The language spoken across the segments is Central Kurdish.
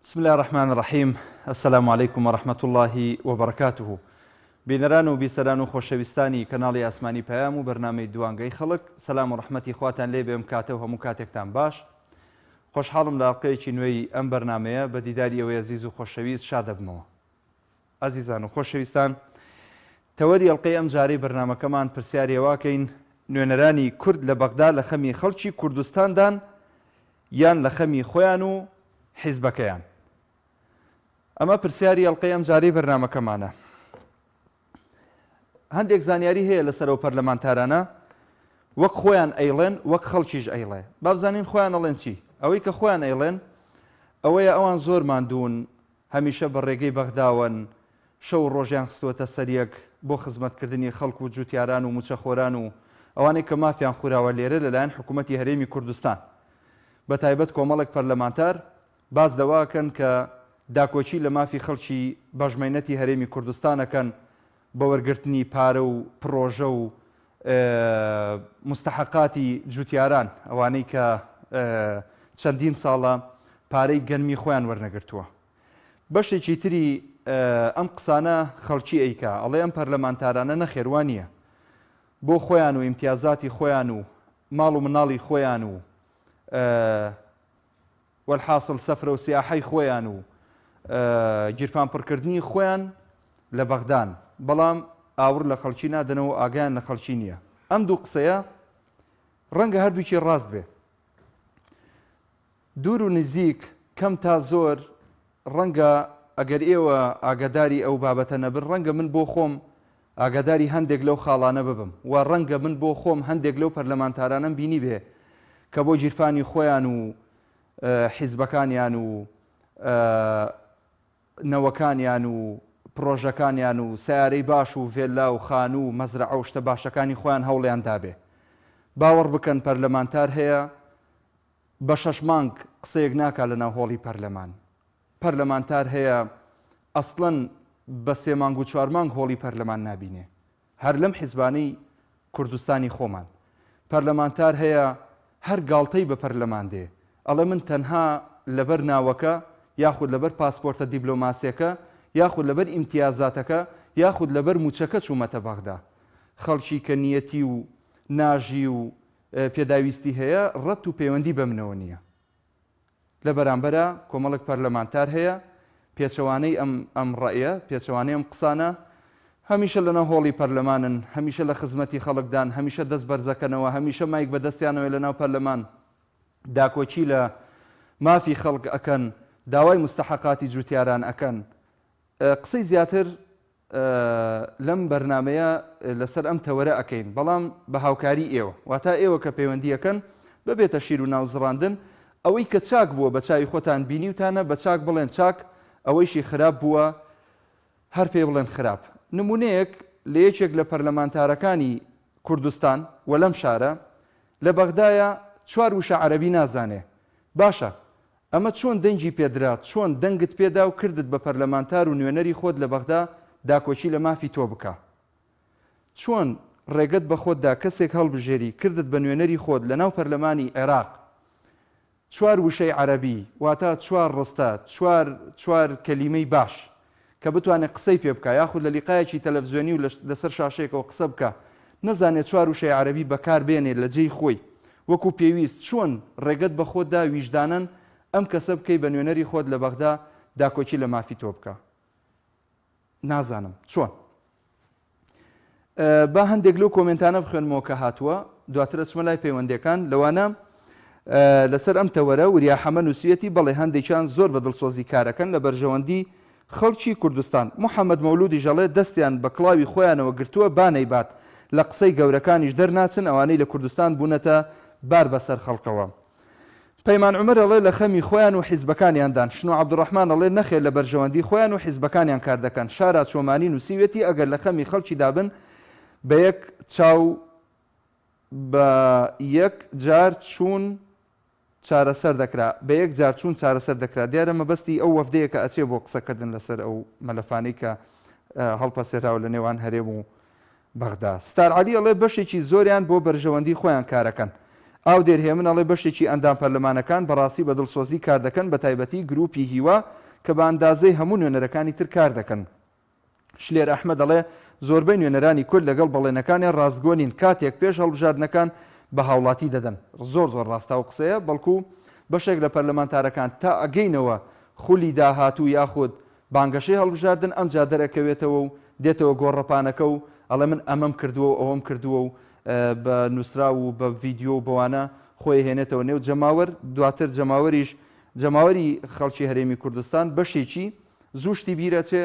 بسم الله الرحمن الرحيم. السلام عليكم ورحمة الله وبركاته. بینەران و بیسەران و خۆشەویستانی کەناڵی ئاسمانی پەیام و بەرنامەی دوانگەی خەڵک، سەلام و ڕەحمەتی خواتان لێ بێم کاتە و هەموو کاتێکتان باش. خۆشحاڵم لە ئەڵقەیەکی نوێی ئەم بەرنامەیە بە دیداری ئەوەی عەزیز و خۆشەویست شاد دەبمەوە. ئازیزان و خۆشەویستان، تەوەری ئەڵقەی ئەم جارەی بەرنامەکەمان پرسیاری ئەواکەین: نوێنەرانی کورد لە بەغدا لە خەمی خەڵکی کوردستاندان یان لە خەمی خۆیان و حیزبەکەیان؟ ئەمە پرسیاری ئەڵقەی ئەم جارەی بەرنامەکەمانە. هەندێک زانیاری هەیە لەسەرەوە پەرلەمانتارانە، وەک خۆیان ئەیڵێن وەک خەڵکیش ئەیڵێ. با بزانین خۆیان ئەڵێن چی. ئەوەی کە خۆیان ئەیڵێن ئەوەیە ئەوان زۆر ماندوون، هەمیشە بە ڕێگەی بەغداون، شەو ڕۆژیان خستووەتە سەریەک بۆ خزمەتکردنی خەڵک و جوتیاران و موچەخۆران و ئەوانەی کە مافیان خوراوە لێرە لەلایەن حکوومەتی هەرێمی کوردستان. بە تایبەت کۆمەڵێک پەرلەمانتار باز دەواکەن کە داکۆچی لە مافی خەڵکی بەژمەینەتی هەرێمی کوردستانەکەن بە وەرگرتنی پارە و پرۆژە و مستحقاتی جوتیاران، ئەوانەی کە چەندین ساڵە پارەی گەنمی خۆیان وەرنەگرتووە. بەشێکی تری ئەم قسانە خەڵکی ئەیکا، ئەڵێ ئەم پەرلەمانتارانە نەخێوان نییە، بۆ خۆیان و ئیمتیازاتی خۆیان و ماڵ و مناڵی خۆیان و وەلحاصل سەفرە و سیاحەی خۆیان و گیرفان پڕکردنی خۆیان لە بەغدان، بەڵام ئاور لە خەڵکی نادەنەوە، ئاگیان لە خەڵکی نییە. ئەم دوو قسەیە ڕەنگە هەردووکی ڕاست بێ. دوور و نزیک، کەم تا زۆر، ڕەنگە ئەگەر ئێوە ئاگاداری ئەو بابەتە نەبن، ڕەنگە من بۆ خۆم ئاگاداری هەندێک لەو خاڵانە ببم، و ڕەنگە من بۆ خۆم هەندێک لەو پەرلەمانتارانم بینی بێ کە بۆ گیرفانی خۆیان و حیزبەکانیان و نەوەکانیان و پرۆژەکانیان و سیارەی باش و ڤێلا و خان و مەزرعە و شتە باشەکانی خۆیان هەوڵیان دابێ. باوەڕ بکەن پەرلەمانتار هەیە بە 6 مانگ قسەیەک ناکات لە ناو هۆڵی پەرلەمان. پەرلەمانتار هەیە ئەسڵەن بە 3 مانگ و 4 مانگ هۆڵی پەرلەمان نابینێ، هەر لەم حیزبانەی کوردستانی خۆمان. پەرلەمانتار هەیە هەر گاڵتەی بە پەرلەمان دێ، ئەڵێ من تەنها لەبەر ناوەکە یاخود لەبەر پاسپۆرتە دیبلۆماسیەکە یاخود لەبەر ئیمتیازاتەکە یاخود لەبەر موچەکە چوومەتە بەغدا. خەڵکی کە نیەتی و ناژی و پێداویستی هەیە ڕەت و پەیوەندی بە منەوە نییە. لە بەرامبەرە کۆمەڵێک پەرلەمانتار هەیە پێچەوانەی ئەم ڕەیە، پێچەوانەی ئەم قسانە هەمیشە لەناو هۆڵی پەرلەمانن، هەمیشە لە خزمەتی خەڵکدان، هەمیشە دەست بەرزەکەنەوە، هەمیشە مایک بەدەستیانەوە لەناو پەرلەمان، داکۆچی لە مافی خەڵک ئەکەن، داوای مستحقاتی جوتیاران ئەکەن. قسەی زیاتر لەم بەرنامەیە لەسەر ئەم تەوەرە ئەکەین، بەڵام بە هاوکاری ئێوە، واتە ئێوە کە پەیوەندیەکەن ببێتە شیر و ناوزڕاندن. ئەوەی کە چاک بووە بە چاوی خۆتان بینیوتانە بە چاک بڵێن چاک، ئەوەیشی خراپ بووە هەر پێ بڵێن خراپ. نمونەیەک لە یەکێک لە پەرلەمانتارەکانی کوردستان و لەم شارە لە بەغدایە 4 وشە عەرەبی نازانێ. باشە، ئەمە چۆن دەنگی پێدرات، چۆن دەنگت پێدا و کردت بە پەرلەمانتار و نوێنەری خۆت لە بەغدا داکۆچی لە مافی تۆ بکە؟ چۆن ڕێگەت بە خۆتدا کەسێک هەڵبژێری کردت بە نوێنەری خۆت لە ناو پەرلەمانی عێراق 4 وشەی عەرەبی، واتە 4 ڕستە، 4 کەلیمەی باش کە بتوانێت قسەی پێ بکە، یاخود لە لیقایەکی تەلەڤیزیۆنی و لەسەر شاشەیەکەوە قسە بکە، نەزانێت 4 وشەی عەرەبی بەکار بێنێت لە جێی خۆی وەکو پێویست. چۆن ڕێگەت بە خۆتدا ویژدانن ئەم کەسە بکەی بە نوێنەری خۆت لە بەغدا داکۆچی لە مافی تۆ بکە؟ نازانم چۆن. با هەندێک لەو کۆمنتانە بخوێنمەوە کە هاتووە، دواتر ئەچمە لای پەیوەندیەکان. لەوانە لەسەر ئەم تەوەرە وریا حەمە نووسیەتی، بەڵێ هەندێکیان زۆر بە دڵسۆزی کارەکەن لە بەرژەوەندی خەڵکی کوردستان. محەممەد مەولودی ژەڵێ دەستیان بە کڵاوی خۆیانەوە گرتووە، بانەی بات لە قسەی گەورەکانیش دەرناچن، ئەوانەی لە کوردستان بوونەتە بار بەسەر خەڵکەوە. پەیمان عومەر ئەڵێ لە خەمی خۆیان و حیزبەکانیاندان. شنو عەبدوڕەحمان ئەڵێ نەخێر لە بەرژەوەندی خۆیان و حیزبەکانیان کار دەکەن. شارا چۆمانی نووسیوێتی ئەگەر لە خەمی خەڵکی دابن بە یەک جار چوون چارەسەر دەکرا، بە یەک جار چوون چارەسەر دەکرا. دیارە مەبەستی ئەو وەفدەیە کە ئەچێ بۆ قسەکردن لەسەر ئەو مەلەفانەی کە هەڵپەسێراوە لە نێوان هەرێم و بەغدا. ستار عەلی ئەڵێ بەشێکی زۆریان بۆ بەرژەوەندی خۆیان کارەکەن، ئاو دێرهێ منەڵێ بەشێکی ئەندام پەرلەمانەکان بەڕاستی بە دڵسۆزی کار دەکەن بە تایبەتی گروپی هیوا کە بە ئەندازەی هەموو نوێنەرەکانی تر کار دەکەن. شلێر ئەحمەد دەڵێ زۆربەی نوێنەرانی کورد لەگەڵ بەڵێنەکانی ڕاستگۆنین کاتێک پێش هەڵبژاردنەکان بە هاوڵاتی دەدەن. زۆر ڕاستە و قسەیە، بەڵکو بەشێک لە پەرلەمانتارەکان تا ئەگەینەوە خولی داهاتوو یاخود بانگەشەی هەڵبژاردن ئەمجا دەرەکەوێتەوە و دێتەوە گۆڕەپانەکە و ئەڵێ من ئەمەم کردووە و ئەوەم کردووە و بە نووسرا و بە ڤیددیۆ و بەوانە خۆی هێنێتەوە نێو جەماوەر. دواتر جەماوەری خەڵکی هەرێمی کوردستان بەشێکی زوشتی بیرەچێ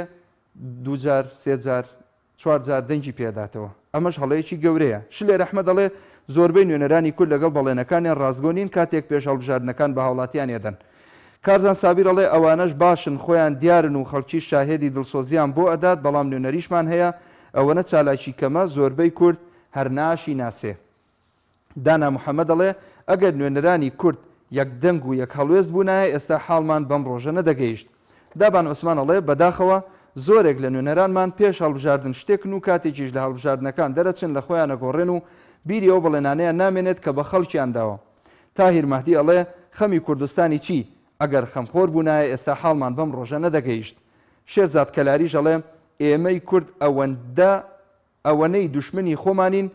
2 3 4 دەنگی پێداتەوە. ئەمەش هەڵەیەکی گەورەیە. شلێر ئەحمەد دەڵێ زۆربەی نوێنەرانی کورد لەگەڵ بەڵێنەکانیان ڕاستگۆنین کاتێک پێش هەڵبژاردنەکان بە هاوڵاتیان ێدەن. کارزان سابیر دەڵێ ئەوانەش باشن خۆیان دیارن و خەڵکی شاهێدی دڵسۆزیان بۆ ئەدات، بەڵام نوێنەریشمان هەیە ئەوەنە چالاکی کەمە زۆربەی کورد هەر ناشی ناسێ. دانا محەممەد دەڵێ ئەگەر نوێنەرانی کورد یەک دەنگ و یەک هەڵوێست بوونایە ئێستا حاڵمان بەم ڕۆژە نەدەگەیشت. دابان عوسمان دەڵێ بەداخەوە زۆرێک لە نوێنەرانمان پێش هەڵبژاردن شتێکن و کاتێکیش لە هەڵبژاردنەکان دەرەچن لە خۆیان نەگۆڕێن و بیری ئەو بەڵێنانەیە نامێنێت کە بە خەڵکیان داوە. تاهیر مەهدی ئەڵێ خەمی کوردستانی چی؟ ئەگەر خەمخۆر بوونایە ئێستا حاڵمان بەم ڕۆژە نەدەگەیشت. شێرزاد کەلاریش ئەڵێ ئێمەی کورد ئەوەنەی دوشمنی خۆمانین،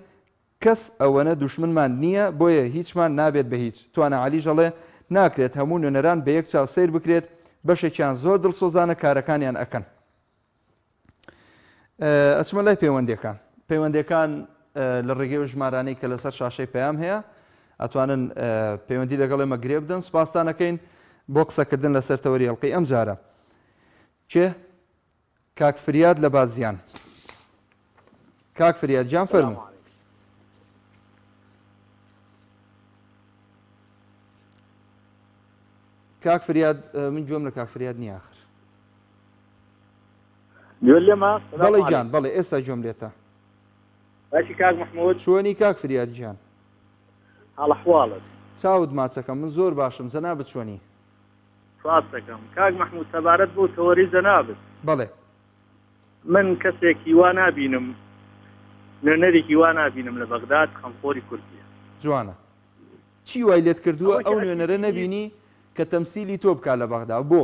کەس ئەوەنە دوشمنمان نییە، بۆیە هیچمان نابێت بە هیچ. توانە عەلیش ئەڵێ ناکرێت هەموو نوێنەران بە یەک چاو سیر بکرێت، بەشێکیان زۆر دڵسۆزانە کارەکانیان ئەکەن. ئەچمە لای پەیوەندیەکان لە ڕێگەی ژمارانەی کە لەسەر شاشەی پەیام هەیە ئەتوانن پەیوەندی لەگەڵ ئێمە گرێ بدەن. سوپاسدانەکەین بۆ قسەکردن لەسەر تەوەری هەڵقەی ئەم جارە. کێ؟ کاک فریاد لە بازیان. کاک فریاد جان فەرموو. کاک فریاد من گوێم لە کاک فریاد نییە ئاخر. بەڵێ جان بەڵێ ئێستا گوێم لێتە. باشی کاک محمود چۆنی کاک فریاد گیان؟ هەڵەحواڵت چاوت ماچەکەم من زۆر باشم زەنابەت چۆنی؟ سوات دەکەم کاک محمود سەبارەت بۆ تەوەری زەنابەت. بەڵێ من کەسێکی وا نابینم نوێنەرێکی وا نابینم لە بەغداد خەمخۆری کوردیە. جوانە. چی وای لێت کردووە ئەو نوێنەرە نەبینی کە تەمسیلی تۆ بکات لە بەغدا؟ بۆ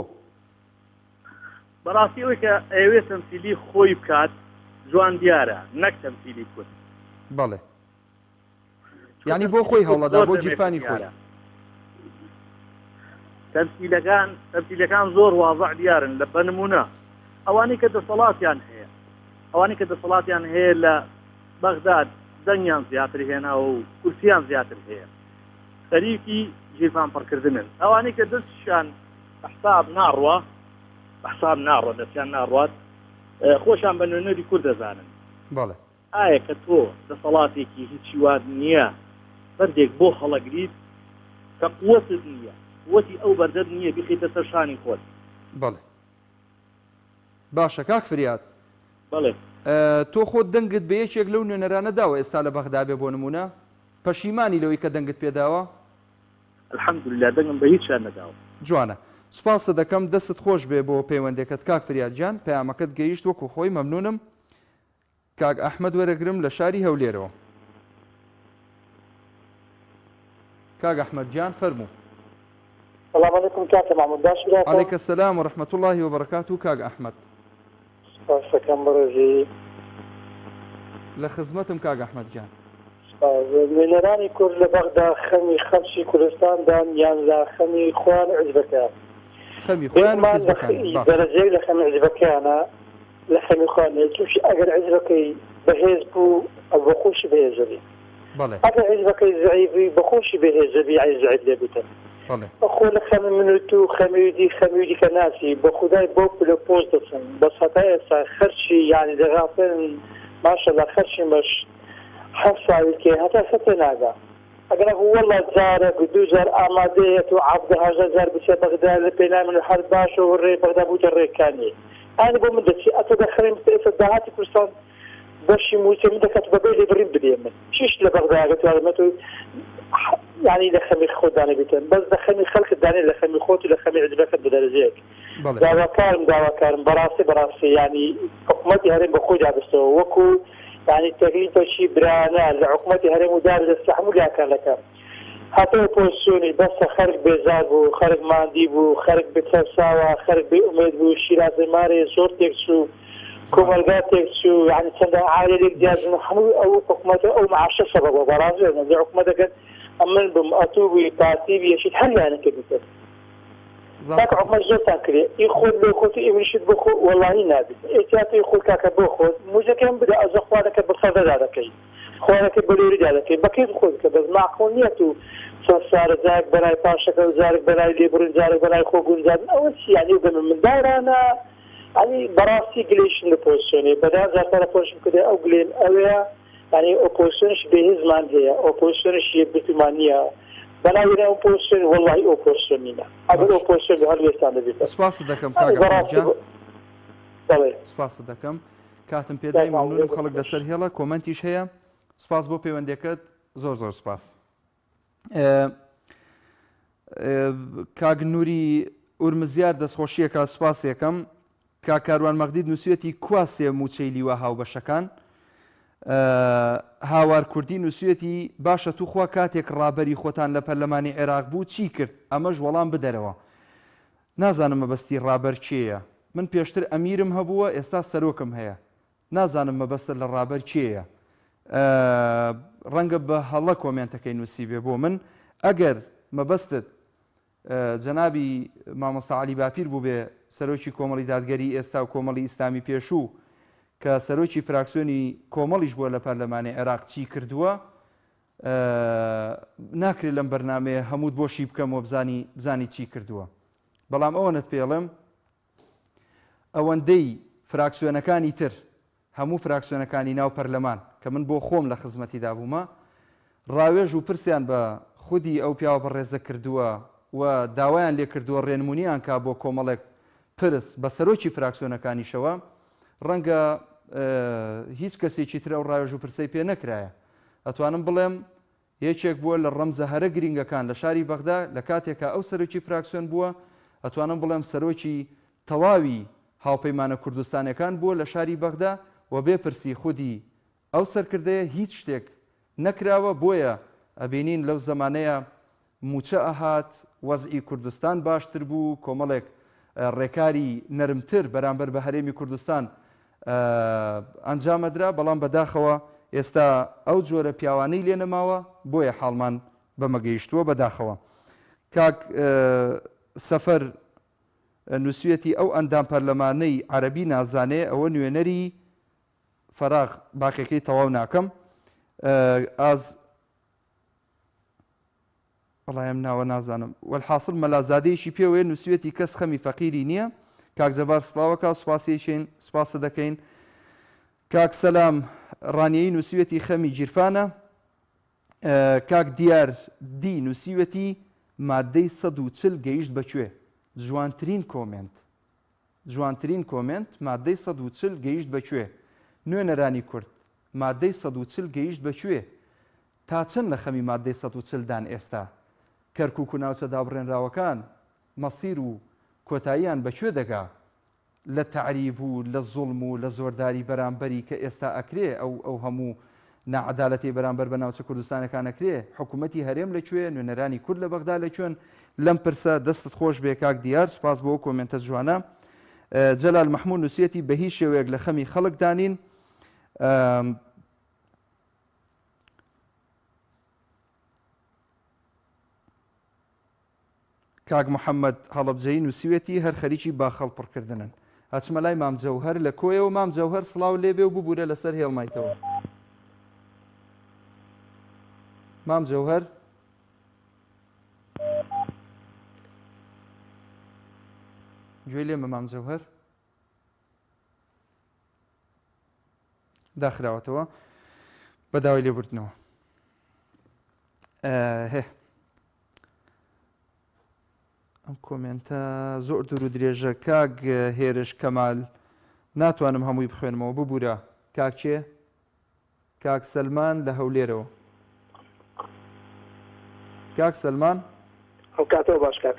بەڕاستی ئەوەی کە ئەوێ تەمسیلی خۆی بکات جوان دیارە، نەک تەمسیلی کورد. بەڵێ یعنی بۆ خۆی هەوڵەدا بۆ جیرفانی خۆی. تەمسیلەکان زۆر واضح دیارن. لە بەنمونە ئەوانەی کە دەسەڵاتیان هەیە لە بەغداد دەنگیان زیاتر هێناوە و کورسیان زیاتر هەیە، خەریکی جیرفان پڕکردنن. ئەوانەی کە دەستشان حساب ناڕوە دەستیان ناڕوات خۆشان بە نوێنەری کورد دەزانن. بەڵێ ئایا کە تۆ دەسەڵاتێکی هیچی واد نییە بەردێک بۆ هەڵەگریت کە قووەتت نییە، قووەتی ئەو بەردەت نییە بخیتە سەر شانی خۆت. بەڵێ باشە کاک فریاد. بەڵێ تۆ خۆت دەنگت بە یەکێک لەو نوێنەرانە داوە ئێستا لە بەغدا بێ بۆ نمونە؟ پەشیمانی لەوەی کە دەنگت پێداوە؟ الحەمدوللا دەنگم بە هیچیان نەداوە. جوانە. سوپاسە دەکەم دەستت خۆش بێ بۆ پەیوەندێکت کاک فریاد گیان. پەیامەکەت گەیشت وەکو خۆی مەمنونم. کاک ئەحمەد وەرەگرم لە شاری هەولێرەوە. کاک ئەحمەد گیان فەرموو. السلام عليكم كاك محمود باش عليك السلام ورحمة الله وبركاته كاك أحمد. سپاسەکەم بەڕێزی لە خزمەتم کاک ئەحمەد جان. نوێنەرانی کورد لە بەغدا خەمی خەڵکی کوردستاندان یان لە خەمی خۆیان حیزبەکەیان خەمی خۆیان و حیزبەکان دەرەجەیەک لە خەمی حیزبەکەیانە لە خەمی خۆیان تووشی ئەگەر حیزبەکەی بەهێز بوو ئەو بەخۆشی بەهێزەبی، ئەگەر حیزبەکەی زەعیفی بەخۆشی بەهێزەبی ئای زەعیف لێ بێتن. خۆ لە خەمی منوت و خەمیودی کە ناسی بە خودای بۆ پلۆپۆز دەچن بەس هەتا ئێستا خەرچی یانی دەغافن ماشەڵڵا خەرچی مەش 7 ساڵی کێ هەتا سەتێ ناگا. ئەگەر وەڵا جارێک 2000 ئامادەیەت و 17000 بچێ بەغدا لە پێناوی من هەر باش و ڕێ بەغدا بووتە ڕێکانی ئانی بۆ من دەچی ئەتە دەخەریم ئێستا داهاتی کوردستان بەشی موچە من دەکات بەبێ لێ بڕیم بدێ من چیش لە بەغدا ئەگەتوانێت و يعني لخمي خود داني بيتن بس لخمي خلق داني لخمي خوتي لخمي عجبك بدرجات داوا كارم براسي يعني حكومتي هرم بخوج عبستو وكو يعني تغيير شي برانا لحكومتي هرم ودار الاستحمل يا كان لك هاتەوە پۆزیسیۆنی بەسە خەرک بێزار بوو، خەرک ماندی بوو، خەرک بتەرساوە، خەرک بێ ئومێد بوو، شیرازە مارێ زۆر تێک چوو، کۆمەلگا تێک چوو، یعنی چەندە عائیلێک دیاربوون هەموو ئەو حکومەتە ئەو معاشە سەبەبە بەڕازێ نەزێ حکومەتەکەت ئەمن بم ئەتوو بووی پارتی بێشیت هەریانە کردێت تاکە حکومەت زۆرتان کرێ ئی خۆت بۆ خۆت ئێوریشت بۆ خۆ وەڵاهی نابێت ئێتیاتی خۆت کاکە بۆ خۆت موزەکەم بدە ئەزە خوارەکە بەفەدەدا دەکەی خوارەکە بەلێریدا دەکەی بەکەیت خۆت کە بەس معقۆڵ نییە تو سەرسارە جارێک بەلای پاشەکە و جارێک بەلای لێبڕن جارێک بەلای خۆ گونجاردن ئەوە چی یعنی بەمە مندارانە ینی بەڕاستی گلێشن لە پۆزیسیۆنێ بەدا زارتانە پۆشم کردێ ئەو گلێن ئەوەیە ینی ئۆپۆزیسیۆنش بێهێزمان هەیە ئۆپۆزیسیۆنش یەکگرتومان نییە بەناوێنە ئۆپۆزیسیۆن وەڵڵاهی ئۆپۆزیسیۆن نینە ئەگەر ئۆپۆزیسیۆن هەر وێستان دەبێت سپاس دەکەم کاکە سپاس دەکەم کاتم پێدای مەمنونم خەڵک لەسەر هێڵە کۆمەنتیش هەیە سپاس بۆ پەیوەندیەکەت زۆر زۆر سپاس کاک نووری ئورمزیار دەستخۆشیەکە سپاس یەکەم کاکاروان مەغدید نووسێتی کواسێ موچەی لیوە هاوبەشەکان هاوار کوردی نووسێتی باشە توخوا کاتێک ڕابەری خۆتان لە پەرلەمانی عێراق بوو چی کرد ئەمەش وەڵام بدەرەوە نازانم مەبەستی ڕابەر چێیە من پێشتر ئەمیرم هەبووە ئێستا سەرۆکم هەیە نازانم مەبەستە لە ڕابەر چێیە ڕەنگە بە هەڵە کۆمنتەکەی نووسی بێ بۆ من ئەگەر مەبەستت جەنابی مامۆستا عەلی باپیر بوو بێ سەرۆکی کۆمەڵی دادگەری ئێستا و کۆمەڵی ئیسلامی پێشوو کە سەرۆکی فراکسیۆنی کۆمەڵیش بووە لە پەرلەمانی عێراق چی کردووە ناکرێت لەم بەرنامەیە هەمووت بۆشی بکەمەوە بزانی چی کردووە بەڵام ئەوەنت پێڵم ئەوەندەی فراکسیۆنەکانی تر هەموو فراکسیۆنەکانی ناو پەرلەمان کە من بۆ خۆم لە خزمەتیدا بوومە ڕاوێژ و پرسیان بە خودی ئەو پیاوە بەڕێزە کردووە و داوایان لێ کردووە ڕێنمونیان کا بۆ کۆمەڵێک پرس بە سەرۆکی فراکسیۆنەکانیشەوە ڕەنگە هیچ کەسێکی ترە و ڕاوێژ و پرسەی پێ نەکرایە ئەتوانم بڵێم یەکێک بووە لە ڕەمزە هەرە گرنگەکان لە شاری بەغدا لە کاتێکە ئەو سەرۆکی فراکسیۆن بووە ئەتوانم بڵێم سەرۆکی تەواوی هاوپەیمانە کوردستانەکان بووە لە شاری بەغدا و بێپرسی خودی ئەو سەرکردەیە هیچ شتێک نەکراوە بۆیە ئەبینین لەو زەمانەیە موچە ئەهات وەزئی کوردستان باشتر بوو کۆمەڵێک ڕێکاری نەرمتر بەرامبەر بە هەرێمی کوردستان ئەنجامەدرا بەڵام بەداخەوە ئێستا ئەو جۆرە پیاوانەی لێ نەماوە بۆیە حاڵمان بەمەگەیشتووە بەداخەوە کاک سەفەر نووسێتی ئەو ئەندام پەرلەمانەی عەرەبی نازانێ ئەوە نوێنەری فەراغ باقیەکەی تەواو ناکەم ئاز وەڵایم ناوە نازانم وەلحاصل مەلازادەیەشی پێوەیە نووسێتی کەس خەمی فەقیری نییە کاک زەبار سڵاوەکە سوپاسیشین سوپاسە دەکەین کاک سەلام ڕانیەی نووسێتی خەمی جیرفانە کاک دیار دی نووسیوەتی مادەی 140 گەیشت بەکوێ جوانترین کۆمنت مادەی 140 گەیشت بەکوێ نوێنەرانی کورد مادەی 140 گەیشت بەکوێ تا چەند لە خەمی مادەی 140 دان ئێستا کەرکووک و ناوچە دابڕێنراوەکان مەسیر و کۆتاییان بەکوێ دەگا لە تەعریب و لە زوڵم و لە زۆرداری بەرامبەری کە ئێستا ئەکرێ ئەو هەموو نەعەدالەتی بەرامبەر بە ناوچە کوردستانەکان ئەکرێ حکوومەتی هەرێم لەکوێ نوێنەرانی کورد لە بەغدا لەکوێن لەم پرسە دەستت خۆش بێ کاک دیار سوپاس بۆ کۆمنتە جوانە جەلال مەحموود نووسێتی بە هیچ شێوەیەک لە خەمی خەڵک دانین کاک محەممەد هەڵەبجەی نووسێتی هەر خەریکی باخەڵ پڕکردنن هەچمە لای مامجەوهەر لە کۆیەوە مامجەوهەر سڵاو لێبێ و ببوورە لەسەر هێڵمایتەوە مامجەوهەر گوێ لێمە مامجەوهەر داخراوەتەوە بەداوای لێبوردنەوە هێ ئەم کۆمنتە زۆر دوور و درێژە کاک هێرش کەمال ناتوانم هەمووی بخوێنمەوە ببوورە کاک چێ کاک سەلمان لە هەولێرەوە کاک سەلمان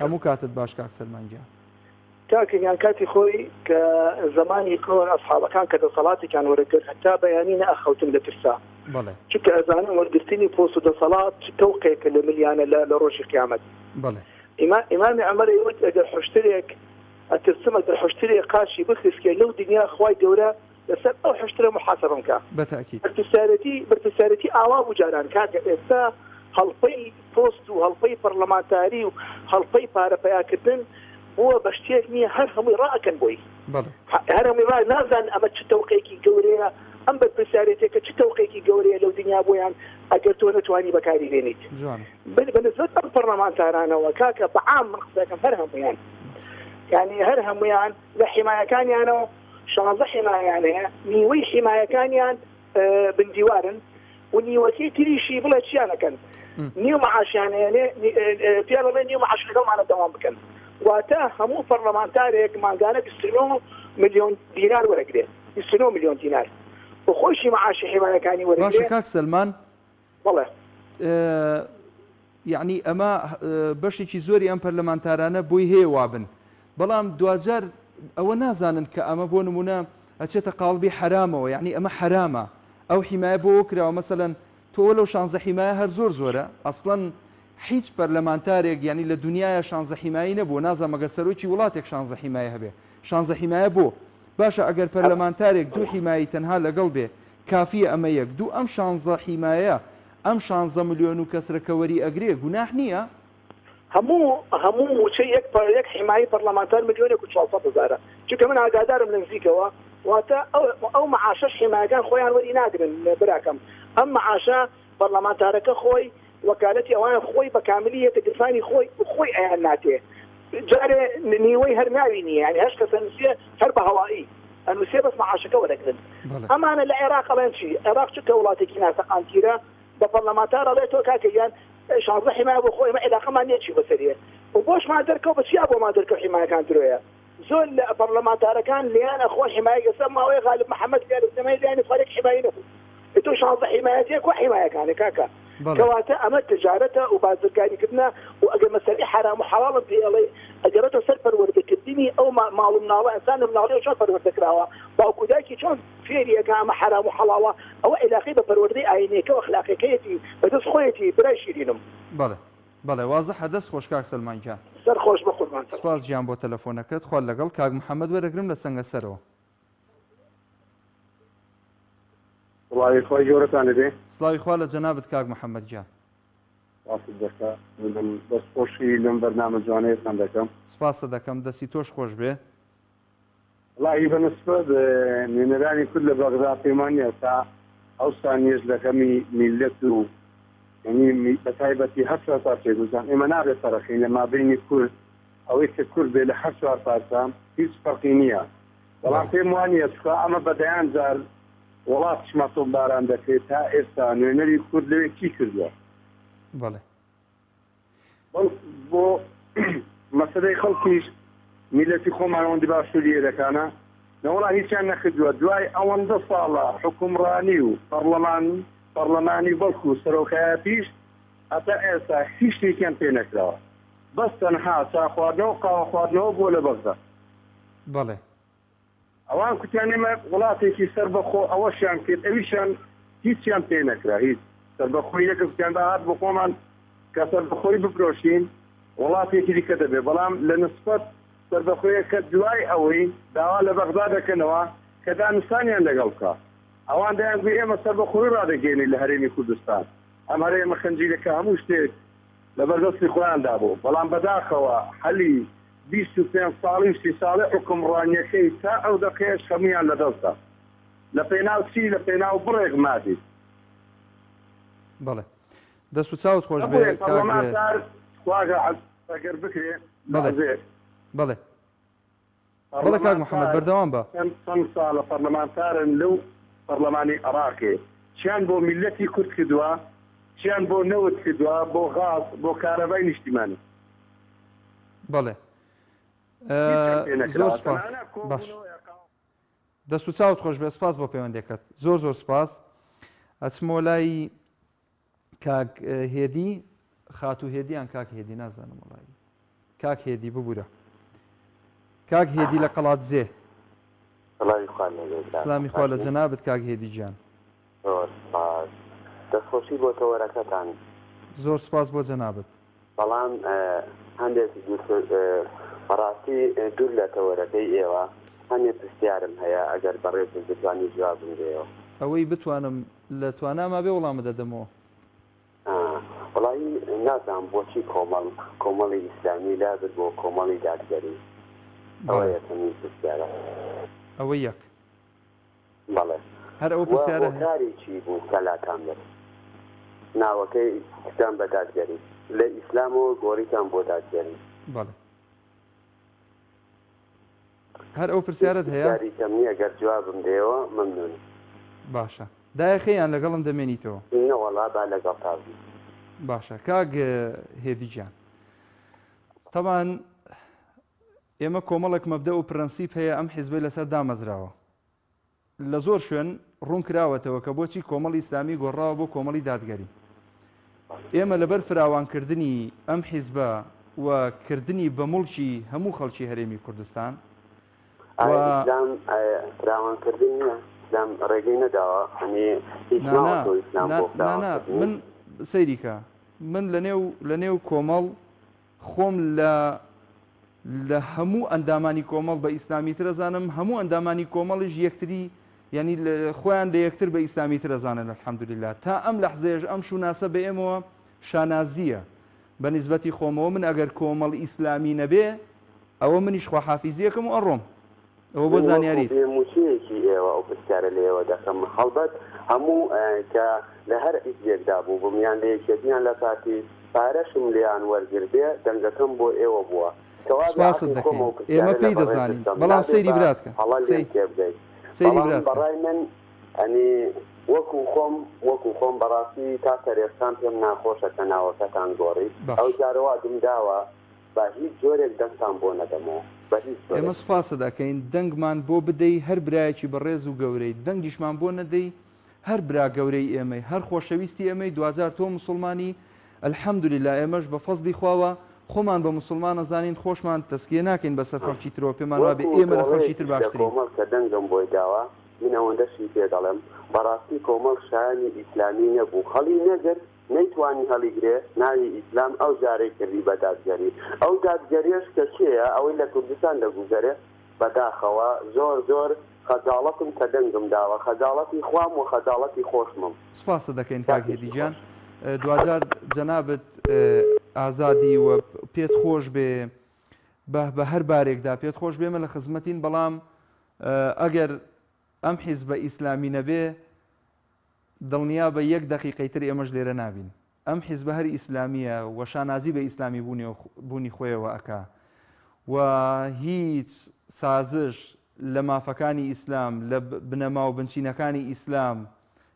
هەموو کاتت باش کاک سەلمان گیان کاکیان کاتی خۆی کە زمانی کۆن ئەسحابەکان کە دەسەڵاتێکیان وەرەگرت هەتا بەیانی نەئەخەوتن لە ترسا چونکە ئەزانم وەرگرتنی پۆست و دەسەڵات تەوقێکە لە ملیانە لە ڕۆژی قیامەت. ئیمامی عەمەر ئەیوت ئەگەر حوشترێک ئەترسم ئەگەر حوشترێک قاشی بخسکێ لەو دنیا خوای گەورە لەسەر ئەو حوشترە محاسەبەم کە بەرپرسیارەتی ئاوا بوو جاران کاکە ئێستا هەڵپەی پۆست و هەڵپەی پەرلەمانتاری و هەڵپەی پارەپەیاکردن بووە بە شتێک نییە هەر هەمووی ڕائەکەن بۆی هەر هەمووی ڕای نازان ئەمە چ تەوقێکی گەورەیە ئەم بەرپرسیارەتێکە چ تەوقێکی گەورەیە لەو دنیا بۆیان ئەگەر تۆ نەتوانی بەکاری بێنیت بەنسبەت ئەم پەرلەمانتارانەوە کاکە بەعام من قسەکەم هەر هەمویان یعنی هەر هەمویان لە حیمایەکانیانەوە 16 حیمایەیان هەیە نیوەی حیمایەکانیان بندیوارن و نیوەکەی تریشی بڵێ چیانەکەن نیو معاشیان هەیە پێ بڵێ نیو معاش لەگەڵمانە دەوام بکەن واتە هەموو پەرلەمانتارێک ماگانە 29 ملیۆن دینار وەرەگرێت 29 ملیۆن دینار بۆ خۆشی معاشی حیمایەکانی وەرەگرێت. باشە کاک سەلمان بەڵێ یعنی ئەمە بەشێکی زۆری ئەم پەرلەمانتارانە بۆی هەیە وابن بەڵام دوجار ئەوە نازانن کە ئەمە بۆ نمونە ئەچێتە قاڵبی حرامەوە یعنی ئەمە حرامە ئەو حیمایە بۆ وەکراوە مەسەلەن تۆ لەو 16 حیمایە هەر زۆرە ئەسڵەن هیچ پەرلەمانتارێک یعنی لە دنیاە 16 حیمایی نەبوو نازە مەگەر سەرۆکی وڵاتێک 16 حیمایە هەبێ 16 حیمایە بۆ باشە ئەگەر پەرلەمانتارێک دوو حیمایی تەنها لەگەڵ بێ کافیە ئەمە یەک دوو ئەم 16 حیمایە ئەم 16 ملیۆن و کەسرەکەوەری ئەگرێ گوناح نییە هەموو موچەی یەک حیمایی پەرلەمانتار ملیۆنێک و 400,000 چونکە من ئاگادارم لە نزیکەوە واتە ئەو معاشە حیمایەکان خۆیان وەری ناگرن براکەم ئەم معاشە پەرلەمانتارەکە خۆی وەکالەتی ئەوانە خۆی بە کاملی هێتە گرفانی خۆی ئەیان ناتێ جارێ نیوەی هەر ناوی نییە ینی هەش کەسە نووسێ هەر بە هەوایی ئەنووسێ بەس معاشەکە وەرەگرن ئەمانە لە عێراق ئەڵێن چی عێراق چکە وڵاتێکی ناسەقامتیرە بە پەرلەمانتار ئەڵێ تۆ کاکەیان 16 حیمایە بۆ خۆی ئمە عێلاقەمان نییە چی بەسەریە و بۆشمان دەرکەوت بە چیا بۆمان دەرکەوت حیمایەکان درۆیە زۆر لە پەرلەمانتارەکان لیانە خۆ حیمایە گەسە ماوەی غالب محەممەد دیارەمەی لیانی خۆرێک حیمایی نەبوو تۆ 16 حیمایەتێک و حیمایەکانە کاکە کەواتە ئەمە تجارەتە و بازرگاریکردنە و ئەگەر مەسەلەی حرام و حەڵاڵم پێ ئەڵێ ئەگەرێتە سەر پەروەردەکردنی ئەو ماڵ و مناڵە ئەنسانە مناڵی چۆن پەروەردەکراوە باوکوداکی چۆن فێریەکە ئەمە حرام و حەڵاڵە ئەوە عێلاقی بە پەروەردەی ئاینیەکە و ئەخلاقیەکەیەتی بەدەست خۆیەتی برای شیرینم. بەڵێ وازە حەدەست خۆش کاک سەلمان گیان سەرخۆش بە قوربان سپاس گیان بۆ تەلەفۆنەکەت خوا لەگەڵ کاک محەممەد وەرەگرم لە سەنگەسەرەوە. وڵی گەورەتانە بێ سڵاوی خوا لە جەنابەت کاک محەممەد گیان دەستخۆشی لەم بەرنامە جوانەیەتان دەکەم سپاسە دەکەم دەستی تۆش خۆش بێ وڵی بەنسبەت نوێنەرانی کورد لە بەغدا پەیمانە تا ئەو سانیێش لەکەمی میلەت و بە تایبەتی هەر تا پێگوزان ئێمە نابێت سەرەخین لە مابینی کورد ئەوەی کە کورد بێ لە هەر چوار پارچە هیچ فەرقی نییە بەڵام پێم وانە چکە ئەمە بەدەیان جار وڵات شمەتۆ باران دەکرێت تا ئێستا نوێنەری کورد لەوێ چی کردووە بەڵێ بۆ مەسەلەی خەڵکیش میلەتی خۆمان ئەوەندی باشووری ئێرەکانە نەوەڵا هیچیان نەکردووە دوای ئەوەندە ساڵە حکومڕانی و پەرلەمانی بەڵکو و سەرۆکایەتیش هەتا ئێستا هیچ شتێکیان پێ نەکراوە بەس تەنها چا خواردنەوە و قاوە خواردنەوە بۆ لە بەغدا بەڵێ ئەوان کوتیان ئێمە وڵاتێکی سەربەخۆ ئەوەشیان کرد ئەویشیان هیچیان پێ نەکرا هیچ سەربەخۆی نەکرد کوتیان داهات بۆ خۆمان کە سەربەخۆی بفرۆشین وڵاتێکی دیکە دەبێ بەڵام لە نسبەت سەربەخۆیەکە دوای ئەوەی داوا لە بەغدا دەکەنەوە کە دانوستانیان لەگەڵ بکە ئەوان دەیان گوێ ئێمە سەربەخۆی ڕادەگەێنی لە هەرێمی کوردستان ئەم هەرێمە خەنجیرەکە هەموو شتێک لەبەردەستی خۆیاندا بوو بەڵام بەداخەوە هەلی 25 ساڵی 30 ساڵی حکومڕانیەکەی تا ئەو دەقەیەش خەمیان لەدەستدا لە پێناو چی لە پێناو بڕێک مادی بەڵێ دەست و چاوت خۆش بێ ئەگەر بکرێ بەڵێ بەڵێ کاک محەممەد بەردەوام بە چەند ساڵە پەرلەمانتارن لەو پەرلەمانی عێراقێ چیان بۆ میلەتی کورد کردووە چیان بۆ نەوت کردووە بۆ غاز بۆ کارەبای نیشتیمانی بەڵێ زۆر سپاس باش دەست و چاوت خۆش بێ سپاس بۆ پەیوەندێکەکەت زۆر سپاس ئەچمۆ لای کاک هێدی خاتو هێدیان کاک هێدی نازانم وڵایی کاک هێدی ببوورە کاک هێدی لە قەڵات زێ سلامی خوا لە جەنابەت کاک هێدی گیان دەستخۆشی بۆ تەوەرەکەتان. زۆر سپاس بۆ جەنابەت. بەڵام هەندێک بەڕاستی دوور لە تەوەرەکەی ئێوە هەندێک پرسیارم هەیە ئەگەر بەڕێز بتوانی جوابم دێەوە. ئەوەی بتوانم لە تواناما بێ وەڵامە دەدەمەوە. وڵی نازانم بۆچی کۆمەڵی ئیسلامی لابد بۆ کۆمەڵی دادگەری ئەوە یەکەمین پرسیارە. ئەوە یەک. بەڵێ هەر ئەو پرسیارە کارێکی بوو کەلاتان بێت ناوەکەی کتان بە دادگەری لە ئیسلام و گۆڕیتان بۆ دادگەری. بەڵێ هەر ئەو پرسیارت هەیە یاریکەمی ئەگەر جوابم دێەوە مەمنون. باشە دایەخەیان لەگەڵم دەمێنیتەوە. نەوەڵا با لەگەڵ تاوی. باشە کاک هێدیجان تەبان ئێمە کۆمەڵێک مەبدە و پرەنسیپ هەیە ئەم حیزبەی لەسەر دامەزراوە لە زۆر شوێن ڕوون کراوەتەوە کە بۆچی کۆمەڵی ئیسلامی گۆڕاوە بۆ کۆمەڵی دادگەری. ئێمە لەبەر فراوانکردنی ئەم حیزبە و کردنی بە مڵکی هەموو خەڵکی هەرێمی کوردستان فراوانکردن نییە ڕێگەی نەداوە من سەیریکە من لە نێو کۆمەڵ خۆم لە هەموو ئەندامانی کۆمەڵ بە ئیسلامی ترەزانم هەموو ئەندامانی کۆمەڵیش یەکتری ینی خۆیان لە یەکتر بە ئیسلامی ترەزانن الحەمدولله تا ئەم لەحزەیەش ئەم شوناسە بە ئێمەوە شانازیە بە نیسبەتی خۆمەوە من ئەگەر کۆمەڵ ئیسلامی نەبێ ئەوە منیش خواحافیزیەکەم و ئەڕۆم ئەوە بۆ زانیاریت موچەیەکی ئێوە ئەو پرسیارە لێەوە دەکەم هەڵبەت هەموو کە لە هەر ئیسێکدا بوو بمیان لە یەکێتیان لە کاتی پارەشم لیان وەرگردێ دەنگەکەم بۆ ئێوە بووە سپاست دەکەین ئێمە پێی دەزانین بەڵام سەیری براتکە بەڕای من ئەنی وەکو خۆم بەڕاستی تا سەرێستان پێم ناخۆشە کە ناوەکەتان گۆڕی ئەو جارەوە دمداوە با هیچ جۆرێک دەنگتان بۆ نەدەمەوە. ئێمە سپاسە دەکەین دەنگمان بۆ بدەی هەر برایەکی بەڕێز و گەورەی دەنگیشمان بۆ نەدەی هەر برا گەورەی ئێمەی هەر خۆشەویستی ئێمەی 2000 تۆ مسلمانی الحەمدولله ئێمەش بە فەزلی خواوە خۆمان بە مسلمان نەزانین خۆشمان تەسکیە ناکەین بەسەر خەڵکی ترەوە پێمان وابێ ئێمە لە خەڵکی تر باشترین. کۆمەڵ کە دەنگم بۆی داوە من ئەوەندەشی پێ دەڵێم بەڕاستی کۆمەڵ شایانی ئیسلامی نەبوو خەڵی نەگرت نەیتوانی هەڵیگرێ ناوی ئیسلام ئەو جارەی کردی بە دادگەری ئەو دادگەریش کە چێە ئەوەی لە کوردستان دەگوزارێت بەداخەوە زۆر خەجاڵەتم کە دەنگم داوە خەجاڵەتی خوام و خەجاڵەتی خۆشمم. سپاسە دەکەین کاک هێدیجان دوجار جەنابەت ئازادی و پێت خۆش بێ بە هەر بارێکدا پێت خۆش بێمە لە خزمەتین بەڵام ئەگەر ئەم حیزبە ئیسلامی نەبێ دڵنیا بە 1 دقیقەی تر ئێمەش لێرە نابین. ئەم حیزبە هەر ئیسلامیە و شانازی بە ئیسلامی بوونی خۆیەوە ئەکا و هیچ سازش لە مافەکانی ئیسلام لە بنەما و بنچینەکانی ئیسلام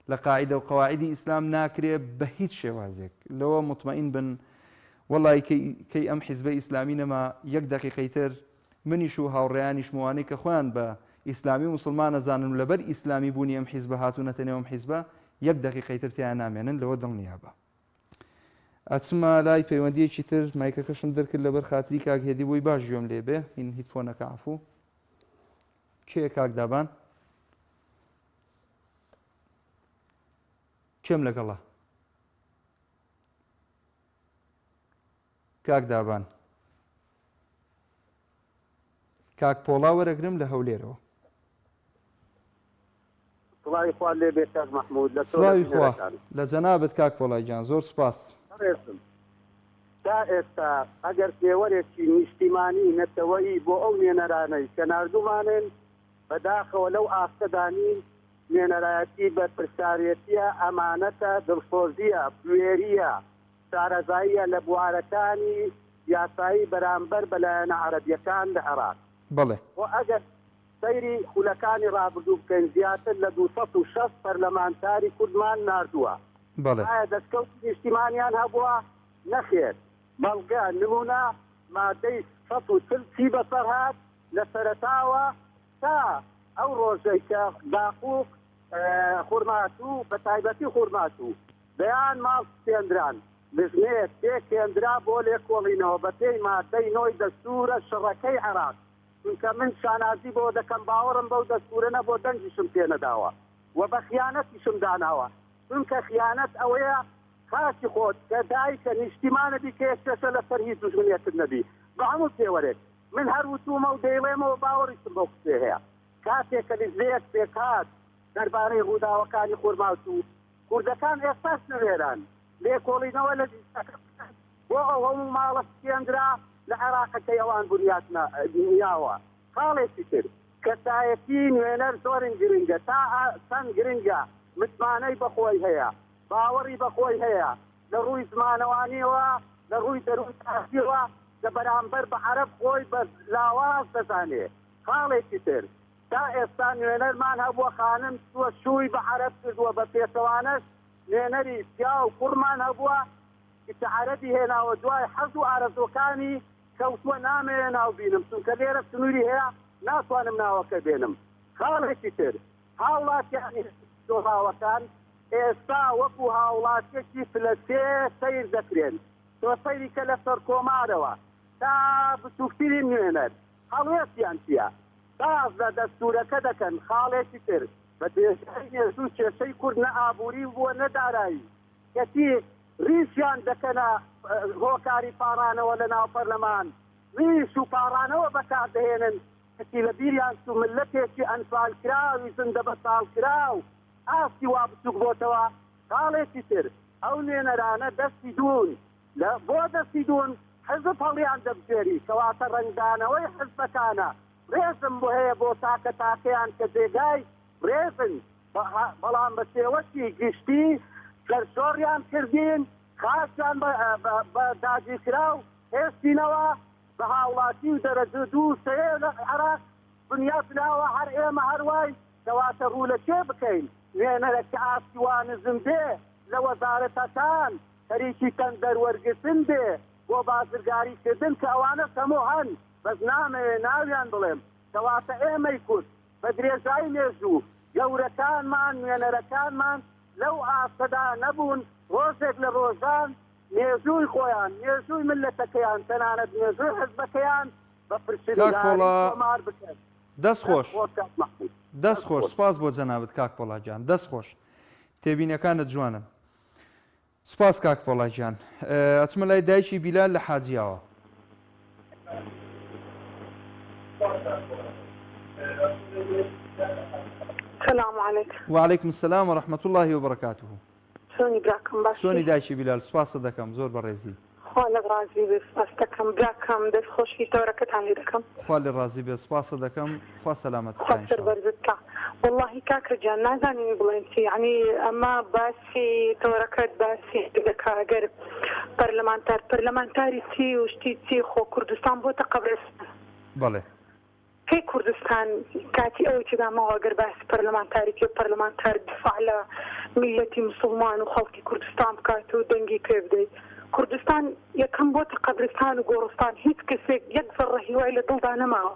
لە قاعدە و قەواعیدی ئیسلام ناکرێت بە هیچ شێوازێک لەوە مطمئین بن وەڵی کەی ئەم حیزبە ئیسلامی نەما 1 دقیقەی تر منیش و هاوڕێیانیش موانەی کە خۆیان بە ئیسلامی و مسلمان نەزانن لەبەر ئیسلامی بوونی ئەم حیزبە هاتوونەتەنێ ئەم حیزبە 1 دقیقەی تر تیان نامێنن لەوە دڵنیا بە. ئەچمە لای پەیوەندیەکی تر مایکەکەشم دەرکرد لەبەر خاتری کاک هێدی بۆی باش گوێم لێ بێ هین هیچ فۆنەکە عەفوو کێ کاک دابان کێم لەگەڵا کاک دابان کاک پۆڵا وەرەگرم لە هەولێرەوە. سڵاوی خوا لێ بێت کاک مەحموود سڵاوی خوا لە جەنابەت کاک پۆڵای گیان زۆر سوپاس. تا ئێستا ئەگەر پێوەرێکی نیشتیمانی نەتەوەیی بۆ ئەو نوێنەرانەی کە ناردوومانن بەداخەوە لەو ئاستەدانین نوێنەرایەتی بە پرسیارەتیە ئەمانەتە دڵسۆزیە بوێریە شارەزاییە لە بوارەکانی یاسایی بەرامبەر بەلایەنە عەرەبیەکان لە عێراق. بەڵێ و ئەگەر سەیری خولەکانی ڕابردوو بکەین زیاتر لە 260 پەرلەمانتاری کوردمان ناردووە. بەڵێ ئایا دەستکەوتی نیشتیمانیان هەبووە؟ نەخێر بەڵگە نمونە مادەی 130 بەسەر هات لە سەرەتاوە تا ئەو ڕۆژەی کە باقووق خورماتوو بە تایبەتی خورماتوو بەیان ماڵ سێندران بژنێت تێکێنرا بۆ لێکۆڵینەوە بە پێی مادەی نۆی دەستورە شڕەکەی عێراق چونکە من شانازی بۆ دەکەم باوەڕم بەو دەستورە نەبۆ دەنگیشم پێ نەداوە و بە خیانەتیشم داناوە چونکە خیانەت ئەوەیە خاچی خۆت کە دایکە نیشتیمانە بی کە یەکێشە لەسەر هیچ دوژمنێتت نەبی بە هەموو پێوەرێک من هەر وتومە و دەیڵێمەوە باوەڕیشم بەو قسێ هەیە کاتێک کە لێک پێکات دەربارەی ڕووداوەکانی خورماوت و کوردەکان ئێستاش نەوێران لێکۆڵینەوە لە بۆ ئەو هەموو ماڵە سکێندرا لە عێراقەکەی ئەوان بنیات نیاوە خاڵێکی تر کەسایەتی نوێنەر زۆرن گرنگە تا چەند گرنگە متمانەی بەخۆی هەیە باوەڕی بەخۆی هەیە لە ڕووی زمانەوانیەوە لە ڕووی دەروی تاسیەوە لە بەرامبەر بە عەرەب خۆی بە لاواز دەزانێ خاڵێکی تر تا ئێستا نوێنەرمان هەبووە خانم چووە شووی بە عەرەب کردووە بە پێچەوانەش نوێنەری سیا و کوڕمان هەبووە کە عەرەبی هێناوە دوای حەز و ئارەزوەکانی کەوتووە نامەوێ ناو بینم چونکە لێرە سنووری هەیە ناتوانم ناوەکە بێنم خاڵێکی تر هاوڵاتیانی دۆڵاوەکان ئێستا وەکو هاوڵاتێکی فلەسێ سەیر دەکرێن تۆ سەیری کە لە سەر کۆمارەوە تا بچووکترین نوێنەر هەڵوێستیان چییە باز لە دەستورەکە دەکەن خاڵێکی تر بە دێژایی نێژوو کێشەی کورد نە ئابووری بووە نەدارایی کەتی ریشیان دەکەنە هۆکاری پاڕانەوە لە ناو پەرلەمان ریش و پاڕانەوە بەکاردەهێنن کەتی لە بیریان سو ملەتێکی ئەنفال کراوی زندە بە ساڵ کراو ئاستی وا بچووک بۆتەوە خاڵێکی تر ئەو نوێنەرانە دەستی دوون بۆ دەستی دوون حزب هەڵیان دەبژێری کەواتە ڕنگدانەوەی حزبەکانە ڕێزم بۆ هەیە بۆ تاکە تاکەیان کە جێگای ڕێزن بەڵام بە شێوەشی گشتی سەرشۆڕیان کردین خاچیان بە داگیرکرا و هێستینەوە بە هاوڵاتی و دەرەجە دوو سێ لە عێراق دنیا بناوە هەر ئێمە هەروای کەواتە ڕوو لە کێ بکەین نوێنەرێکی ئاستی وانزم بێ لە وەزارەتەکان خەریکی تەندەروەرگرتن بێ بۆ بازرگاریکردن کە ئەوانە هەموو هەن بەس نامەوێ ناویان بڵێم کەواتە ئێمەی کورد بە درێژایی مێژوو گەورەکانمان نوێنەرەکانمان لەو ئاستەدا نەبوون ڕۆژێک لە ڕۆژان مێژووی خۆیان مێژووی ملەتەکەیان تەنانەت مێژووی حزبەکەیان بە پرسیار بکەن دەست خۆش سپاس بۆ جەنابەت کاک پۆڵاجان دەست خۆش تێبینەکانت جوانن سپاس کاک پۆڵاجان ئەچمە لای دایکی بیلال لە حاجیاوە السلام عليكم. وعليكم السلام ورحمة الله وبركاته. شلوني براكم باشي؟ شلوني دايشي بلال سپاس دەکەم زۆر بەڕێزی. خوا لە ڕازی بێ سپاس دەکەم براکەم دەست خۆشی تەورەکەتان لێ دەکەم. خوا لە ڕازی بێ سپاس دەکەم خوا سەلامەتتان خوا سەربەرزتکە. والله کاکە جان نازانین بڵێن چی یعنی ئەمە باسی تەورەکەت باسی دەکا ئەگەر پەرلەمانتاری چی و شتی چی خۆ کوردستان بۆتە قەبرستان. بەڵێ. کەی کوردستان کاتی ئەوەی چدامەوە ئەگەر باسی پەرلەمانتاریکی و پەرلەمانتار دفاع لە میلەتی مسلمان و خەڵکی کوردستان بکات و دەنگی پێ بدەیت کوردستان یەکەم بۆتە قەبرستان و گۆڕستان هیچ کەسێک یەک ذەڕە هیوای لە دڵدا نەماوە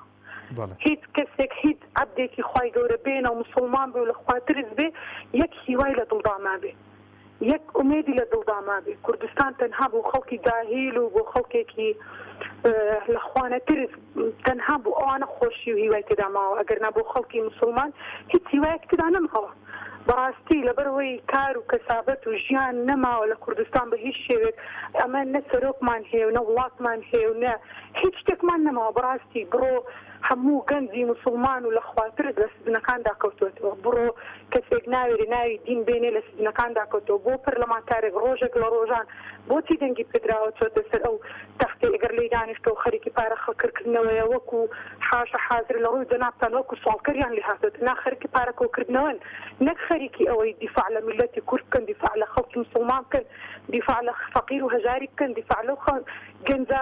هیچ کەسێک هیچ عەبدێکی خوای گەورە بێنە و مسلمان بێ و لە خوا ترس بێ یەک هیوای لە دڵدا مابێ یەک ئومێدی لە دڵدا مابێ کوردستان تەنها بۆ خەڵکی جاهیل و بۆ خەڵکێکی لە خوانە ترس تەنها بۆ ئەوانە خۆشی و هیوای تێدا ماوە ئەگەر نا بۆ خەڵکی مسلمان هیچ هیوایەک تێدا نەماوە بەڕاستی لەبەرەوەی کار و کەسابەت و ژیان نەماوە لە کوردستان بە هیچ شێوێک ئەمە نە سەرۆکمان هەیە و نە وڵاتمان هەیە و نە هیچ شتێکمان نەماوە بەڕاستی بڕۆ هەموو گەنجی مسلمان و لە خواترت لە سزنەکاندا کەوتوێتەوە بڕۆ کەسێک ناوێری ناوی دین بێنێ لە سزنەکاندا کەوتەوە بۆ پەرلەمانتارێک ڕۆژێک لە ڕۆژان بۆچی دەنگی پێدراوە چۆتە سەر ئەو تەختێ ئەگەر لێی دانیشتە و خەریکی پارە خەڵکردنەوەیە وەکو حاشە حازر لە ڕووی دەناپتان وەکو سوڵکەریان لێ هاتوێت نا خەریکی پارەکەوتکردنەوەن نەک خەریکی ئەوەی دیفاع لە میلەتی کورد بکەن دیفاع لە خەڵکی مسلمان بکەن دیفاع لە فەقیر و هەژاری بکەن دیفاع لەو گەنجە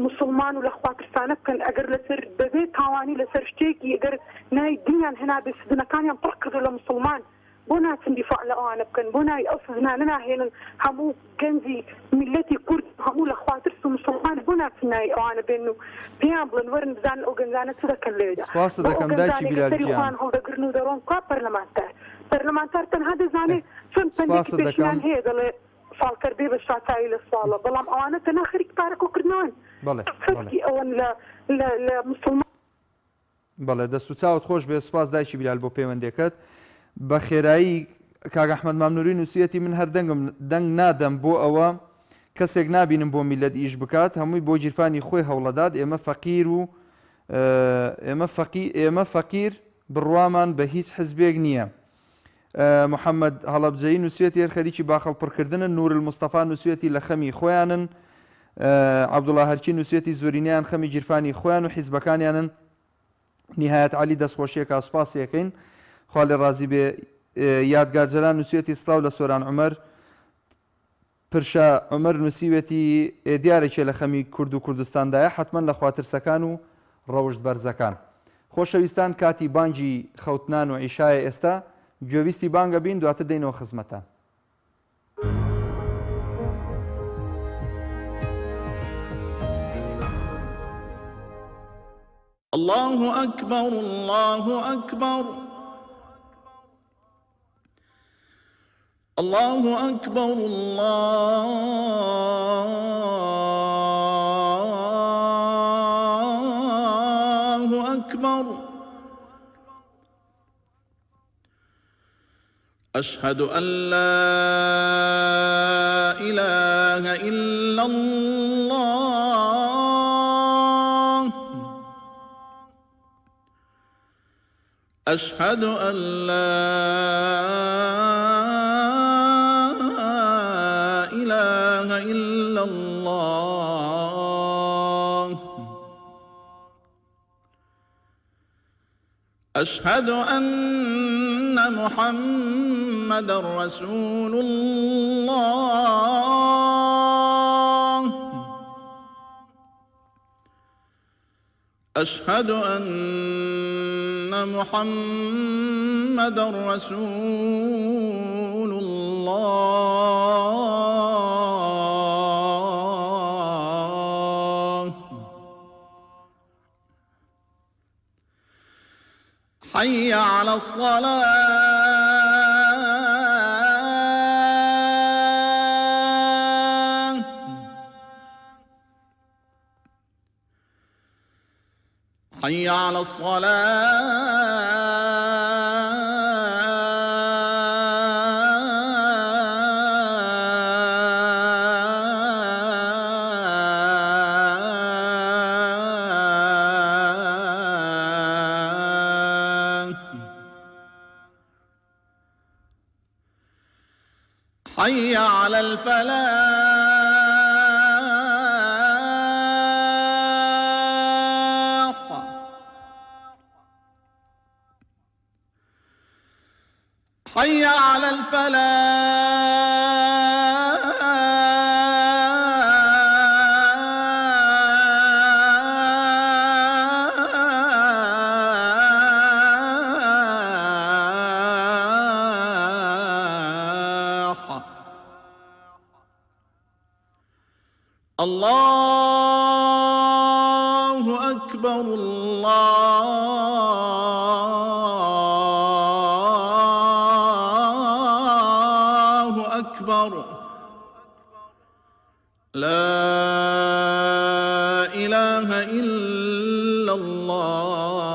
مسلمان و لە خواترسانە بکەن ئەگەر لەسەر بەبێت تاوانی لەسەر شتێکی ئەگەر نای دنیان هێنا بێ سزنەکانیان پڕ کردو لە مسلمان بۆ ناچن دیفاع لە ئەوانە بکەن بۆ ناوی ئەو سزنانە ناهێنن هەموو گەنجی میلەتی کورد هەموو لە خواترس و مسلمان بۆ ناچن ناوی ئەوانە بێن و پێیان بڵێن وەرن بزانن ئەو گەنجانە چ دەکەن لێدا سپاس دەکەم دایکی بیلال گیان هەڵدەگرن و دەڕۆن کا پەرلەمانتار تەنها دەزانێت چۆن پەندێکی پێشیان هەیە دەڵێ ساڵکەر بێ بە شاتایی لە سواڵە بەڵام ئەوانە تەنها خەریک پارەکەوتکردنەوەن لە مسلمان بەڵێ دەست و چاوت خۆش بێ سپاس دایکی بیلال بۆ پەیوەندێکەت بە خێرایی کاک ئەحمەد مامنووری نووسیەتی من هەر دەنگ نادەم بۆ ئەوە کەسێک نابینم بۆ میلەت ئیش بکات هەمووی بۆ گیرفانی خۆی هەوڵەدات ئێمە فەقیر و ئێمە فەقیر بڕوامان بە هیچ حزبێک نییە. محەممەد هەڵەبجەیی نووسێتی خەریکی باخەڵپڕکردنن، نور المستەفا نووسێتی لە خەمی خۆیانن، عەبدوڵڵا هەرچی نووسێتی زۆرینیان خەمی گیرفانی خۆیان و حیزبەکانیانن. نیهایەت عەلی دەستخۆشیەکە سوپاسیەکەین خوا لێ ڕازی بێ. یادگارجەران نووسێتی سڵاو لە سۆران عومەر، پرشە عومەر نووسیوێتی دیارێکێ لە خەمی کورد و کوردستاندایە حتمما لە خواترسەکان و ڕەوشت بەرزەکان. خۆشەویستان کاتی بانگی خەوتنان و عیشایە ئێستا گوێویستی بانگە بین دواتر دەینەوە خزمەتان. الله أكبر الله أكبر الله أكبر الله أكبر أشهد أن لا إله إلا الله أشهد أن لا إله إلا الله أشهد أن محمد رسول الله أشهد أن محمد رسول الله حي على الصلاة حي على الصلاة حي على الفلاح حي على الفلاح الله أكبر الله أكبر لا إله إلا الله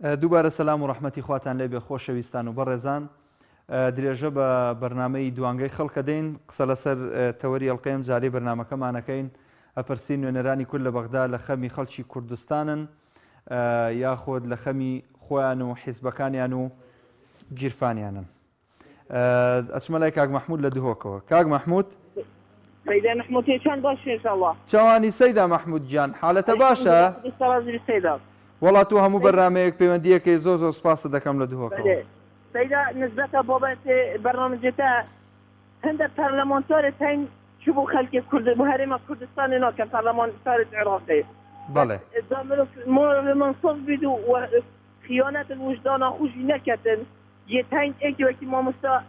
دووبارە سەلام و ڕەحمەتی خواتان لێبێ خۆشەویستان و بەڕێزان. درێژە بە بەرنامەی دوانگەی خەڵکە دەین قسە لەسەر تەوەری ئەڵقەیەم جارێ بەرنامەکەمانەکەین ئەپرسین نوێنەرانی کورد لە بەغدا لە خەمی خەڵکی کوردستانن یاخۆت لە خەمی خۆیان و حیزبەکانیان و گیرفانیانن. ئەچمە لای کاک مەحموود لە دهۆکەوە. کاک مەحموود سيدة محمود چەند باش إن شاء الله. چاوانی سەیدا مەحموود گیان حالەتە باشە؟ سيدة وڵات و هەموو بەرنامەیەک پەیوەندیەکەی زۆر سوپاسە دەکەم لە دهۆکەوە. سيدة نسبة بابت برنامجتا هندك برلمانتار هين شبو خلق كرد بهرم كردستان هناك برلمانتار عراقي. بله. منصف بدو وخيانة الوجدان خوش نكتن يتهين ايكي وكي ما مستا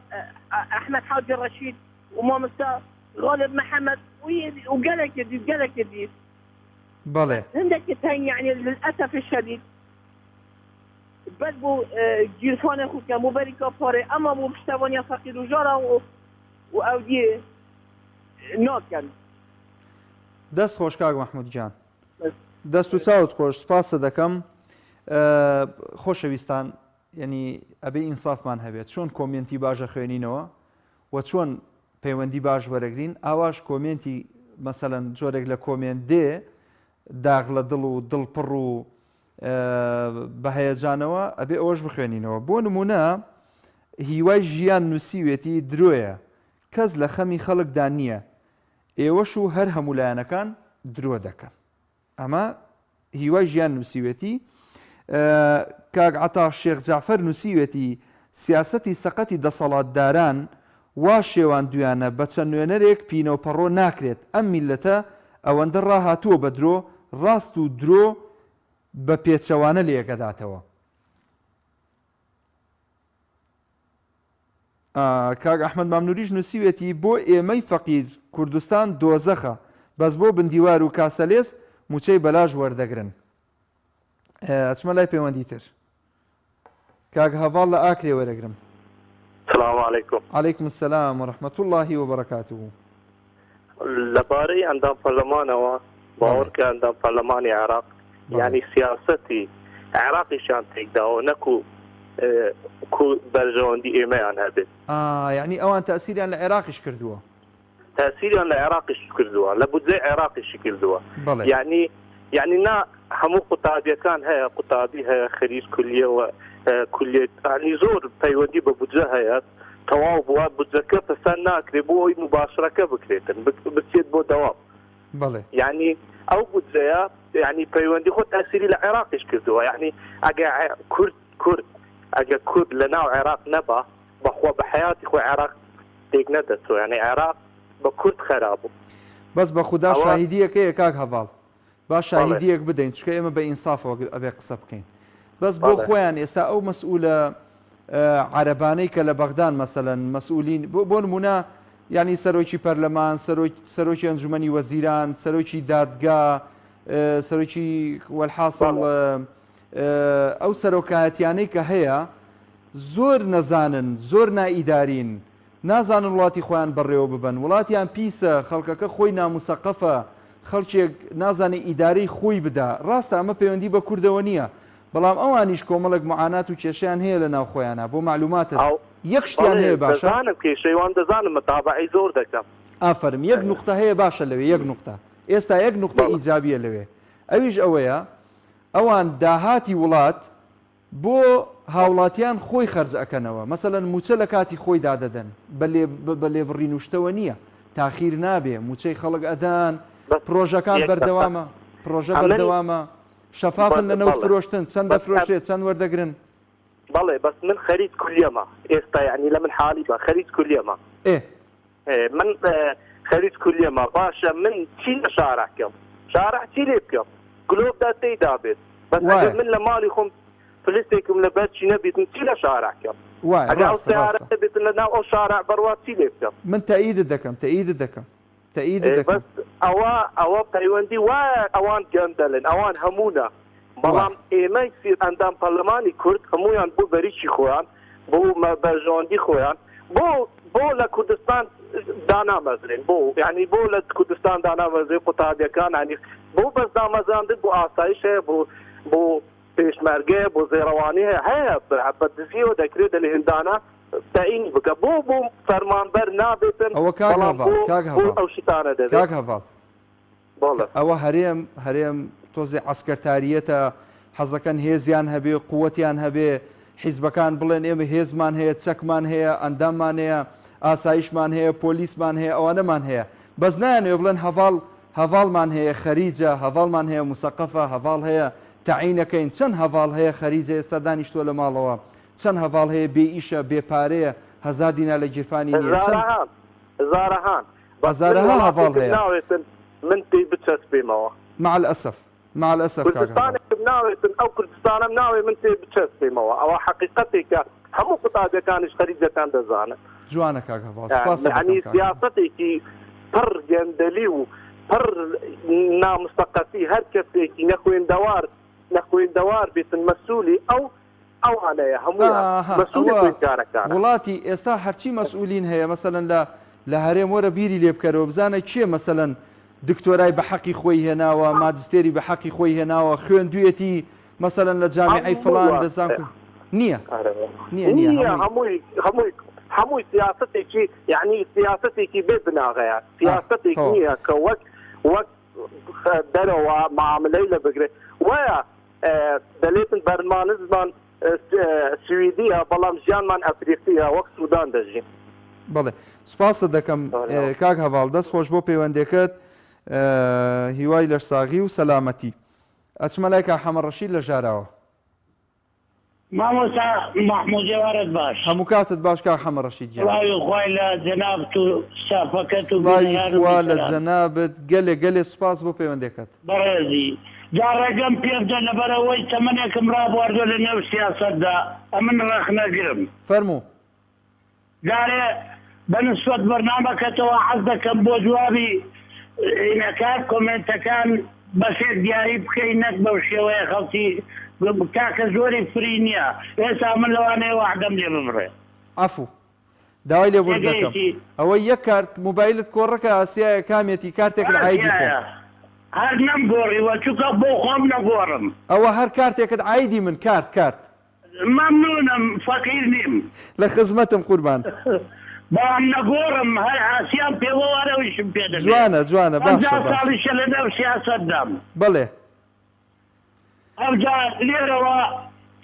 احمد حاج الرشيد وما مستا غالب محمد وقالك يدي بله. عندك يتهين يعني للأسف الشديد بدبو جيرفان خوكا مباركة باري اما بو بشتوانيا فقير وجارة و ئەو دیێ ناکەن. دەست خۆش کاک مەحموود گیان، دەست و چاوت خۆش، سپاسە دەکەم. خۆشەویستان، یعنی ئەبێ ئینسافمان هەبێت، چۆن کۆمنتی باشە خوێنینەوە و چۆن پەیوەندی باش وەرەگرین، ئاواش کۆمنتی مەسەلەن جۆرێک لە کۆمنت دێ داغ لە دڵ و دڵپڕ و بەهەیەجانەوە ئەبێ ئەوەش بخوێنینەوە. بۆ نمونە هیوای ژیان نووسیوێتی درۆیە، کەس لە خەمی خەڵکدا نییە، ئێوەش و هەر هەمولایەنەکان درۆ دەکەن. ئەمە هیوای ژیان نووسیوێتی. کاک عەتا شێخ جەعفەر نووسیوێتی سیاسەتی سەقەتی دەسەڵاتداران وا شێوان دویانە بە چەند نوێنەرێک پینەوپەڕۆ ناکرێت. ئەم میلەتە ئەوەندە ڕاهاتووە بە درۆ، ڕاست و درۆ بە پێچەوانە لێگەداتەوە. کاک ئەحمەد مامنووریش نووسیوێتی بۆ ئێمەی فەقیر کوردستان دۆزەخە، بەس بۆ بندیوار و کاسەلێس موچەی بەلاژ وەردەگرن. ئەچمە لای پەیوەندی تر. کاک هەڤاڵ لە ئاکرێ وەرەگرم. السلام عليكم. عليكم السلام ورحمة الله وبركاته. لبارەی ئەندام پەرلەمانەوە باوەڕکە ئەندام پەرلەمانی عێراق یعنی سیاسەتی عێراقیشان تێکداوە نەکو بەرژەوەندی ئێمەیان هەبێت. یعنی ئەوان تەسیریان لە عێراقیش کردووە، تەسیریان لە عێراقیش کردووە، لە بودجەی عێراقیشی کردووە. یعنی نا هەموو قوتابیەکان هەیە، قوتابی هەیە، خەریج کولیەوە کولیت، ینی زۆر پەیوەندی بە بودجە هەیە، تەواو بووە بودجەکە پەسەند ناکرێت بۆ ئەوی مباشرەکە بکرێتن بچێت بۆ دەوام. یعنی ئەو بودجەیە یعنی پەیوەندی خۆ تەسیری لە عێراقیش کردووە. یعنی ئەگە کورد ئەگە کورد لە ناو عێراق نەبا بەخوا بە حیاتی خۆی عێراق تێک نەدەچوە. یعنی عێراق بە کورد خەراب بوو. بەس بە خودا شاهیدیەکەیە کاک هەڤاڵ، با شاهیدیەک بدەین، چکە ئێمە بە ئینسافەوە ئەبێ قسە بکەین. بەس بۆ خۆیان ئێستا ئەو مەسئولە عەرەبانەی کە لە بەغدان مەسەلەن مەسئولین، بۆ نمونە یعنی سەرۆکی پەرلەمان، سەرۆکی ئەنجومەنی وەزیران، سەرۆکی دادگا، سەرۆکی وەلحاصڵ ئەو سەرۆکایەتیانەی کە هەیە زۆر نەزانن، زۆر نائیدارین، نازانن وڵاتی خۆیان بەڕێوە ببن، وڵاتیان پیسە، خەڵکەکە خۆی ناموسەقەفە، خەڵکێک نازانێ ئیدارەی خۆی بدا. ڕاستە ئەمە پەیوەندی بە کوردەوە نییە، بەڵام ئەوانیش کۆمەڵک معانات و کێشیان هەیە لە ناو خۆیانە. بۆ معلوماتت یەک شتیان هەیە باشە، کێشەیوان دەزانم متابعی زۆر دەکەم. ئافرم یەک نوقتە هەیە باشە لەوێ، یەک نوقتە ئێستا یەک نوقتە ئیجابیە لەوێ، ئەویش ئەوەیە ئەوان داهاتی وڵات بۆ هاوڵاتیان خۆی خەرج ئەکەنەوە. مەسەلەن موچە لە کاتی خۆی دادەدەن، بە لێبڕینوشتەوە نییە، تاخیر نابێ، موچەی خەڵک ئەدان، پرۆژەکان بەردەوامە، پرۆژە بەردەوامە، شەفافن لە نەوت فرۆشتن، چەند دەفرۆشێت، چەند وەردەگرن. بەڵێ بەس من خەریج کولیەمە ئێستا، یعنی لە من حالی بە خەریج کولیەمە، من خەریج کولیەمە. باشە من چی لە شارەکەم؟ شارە چی لێ بکەم؟ گلۆبدا تێیدا بێت، بەس من لە ماڵی خۆم فلستێکم لە بەرچی نەبێتن چی لە شارەکەم؟ ئەگە ئەو سیارە بێتن لە ناو ئەو شارە بەڕوا چی لێ بکەم؟ من تەئیدت دەکەم، تەئیدت دەکەم، تەئیدت دەکەم. ئەوە پەیوەندی وایە ئەوان گەندەلن، ئەوان هەموونە، بەڵام ئێمەی ئەندام پەرلەمانی کورد هەمویان بۆ بەریکی خۆیان، بۆ بەرژەوەندی خۆیان، بۆ لە کوردستان دانامەزرێن، بۆ یعنی بۆ لە کوردستان دانامەزرێن قوتابیەکان، ینی بۆ بەس دامەزاندن بۆ ئاسایش هەیە، بۆ پێشمەرگەیە، بۆ زێڕەوانی هەیە، بە دزیەوە دەکرێت لە هێندانە تەعینی بکە، بۆ فەرمانبەر نابێتن. ئەوە کاک هەڤاڵ ئەو شتانە دەبێت. کاک هەڤاڵ ئەوە هەرێم تۆزی عەسکەرتاریەتە، حەزەکەن هێزیان هەبێ، قووەتیان هەبێ، حیزبەکان بڵێن ئێمە هێزمان هەیە، چەکمان هەیە، ئەنداممان هەیە، ئاسایشمان هەیە، پۆلیسمان هەیە، ئەوانەمان هەیە، بەس نایانوێ بڵێن هەڤاڵمان هەیە خەریجە، هەڤاڵمان هەیە موسەقەفە، هەڤاڵ هەیە تەعینەکەین. چەند هەڤاڵ هەیە خەریجە ئێستا دانیشتووە لە ماڵەوە، چەند هەڤاڵ هەیە بێ ئیشە، بێپارەیە، هەزار دینا لە گیرفانی نییە، هەزارەها هەڤاڵ هەیە. من پێی بچەسپێمەوە مع الأسف کوردستانێکم ناوێتن، ئەو کوردستانم ناوێ من پێ بچەسپێمەوە. ئەوە حەقیقەتێکە هەموو قوتابیەکانیش خەریجەکان دەزانن. جوانە کاک هەڤاڵ، یعنی سیاسەتێکی پڕ گەندەلی و پڕ نامستەقەتی، هەر کەسێکی نەخوێندەوار بێتن مەسئولی ئەوانەیە هەموو مەسئولی خوێندکارەکان. وڵاتی ئێستا هەرچی مەسئولین هەیە، مەسەلەن لە هەرێم وەرە بیری لێ بکەرەوە بزانە چییە مەسەلەن دکتۆرای بە حەقی خۆی هێناوە ماجستێری بە حەقی خۆی هێناوە خوێندوویەتی مەسەلەن لە جامیعەی فڵان دەزان نییە هەمووی سیاستێکی یعنی سیاستێکی بێ بناغەیە سیاستێک نییە کە وەک دەرەوە معاملەی لە بگرێت وایە دەلێتن بەرمانزمان سویدیە بەڵام ژیانمان ئەفریقیە وەک سوودان دەژین. بەڵێ سوپاسە دەکەم کاک هەواڵ دەست خۆش بۆ پەیوەندێکت هیوای لەشساغی و سەلامەتی. ئەچمە لای کا حەمەڕەشید لە ژاراوە. مامۆستا محموود جێوارت باش هەموو کاتت باش کا حەمەڕەشید خوای لە جەنابت و سافەکەت و خوا لە جەنابت گەلێ سوپاس بۆ پەیوەندێکت. بەڕێزی جارڕێگەم پێبدە لەبەرەوەی تەمەنێکم ڕابواردوە لە نێو سیاسەتدا ئەمن ڕەخ نەگرم. فەرموو. جارێ بەنسبەت بەرنامەکەتەوە حەز دەکەم بۆ جوابی ئینەکات کۆمنتەکان بەسێت دیاری بکەی نەک بەو شێوەیە خەڵکی کاکە زۆری فری نییە ئێستا من لەوانەیە وحدەم لێ ببڕێ. عەفوو داوای لێبوور دەکەم ئەوەی یەک کارت موبایلت کۆڕەکە ئاسیایە کامێتی کارتێکت عایدی خۆ هەر نەمگۆڕیوە چووکە بۆ خۆم نەگۆڕم ئەوە هەر کارتێکت عایدی من کارت مەمنونم فەقیر نیم لە خزمەتم قوربان بەڵام نەگۆڕم هەر ئاسیان پێوە وارەویشم پێ دەبێت جوانە باشە ساڵیشە لە نەو سیاسەتدام بەڵێ ئەوجا لێرەوە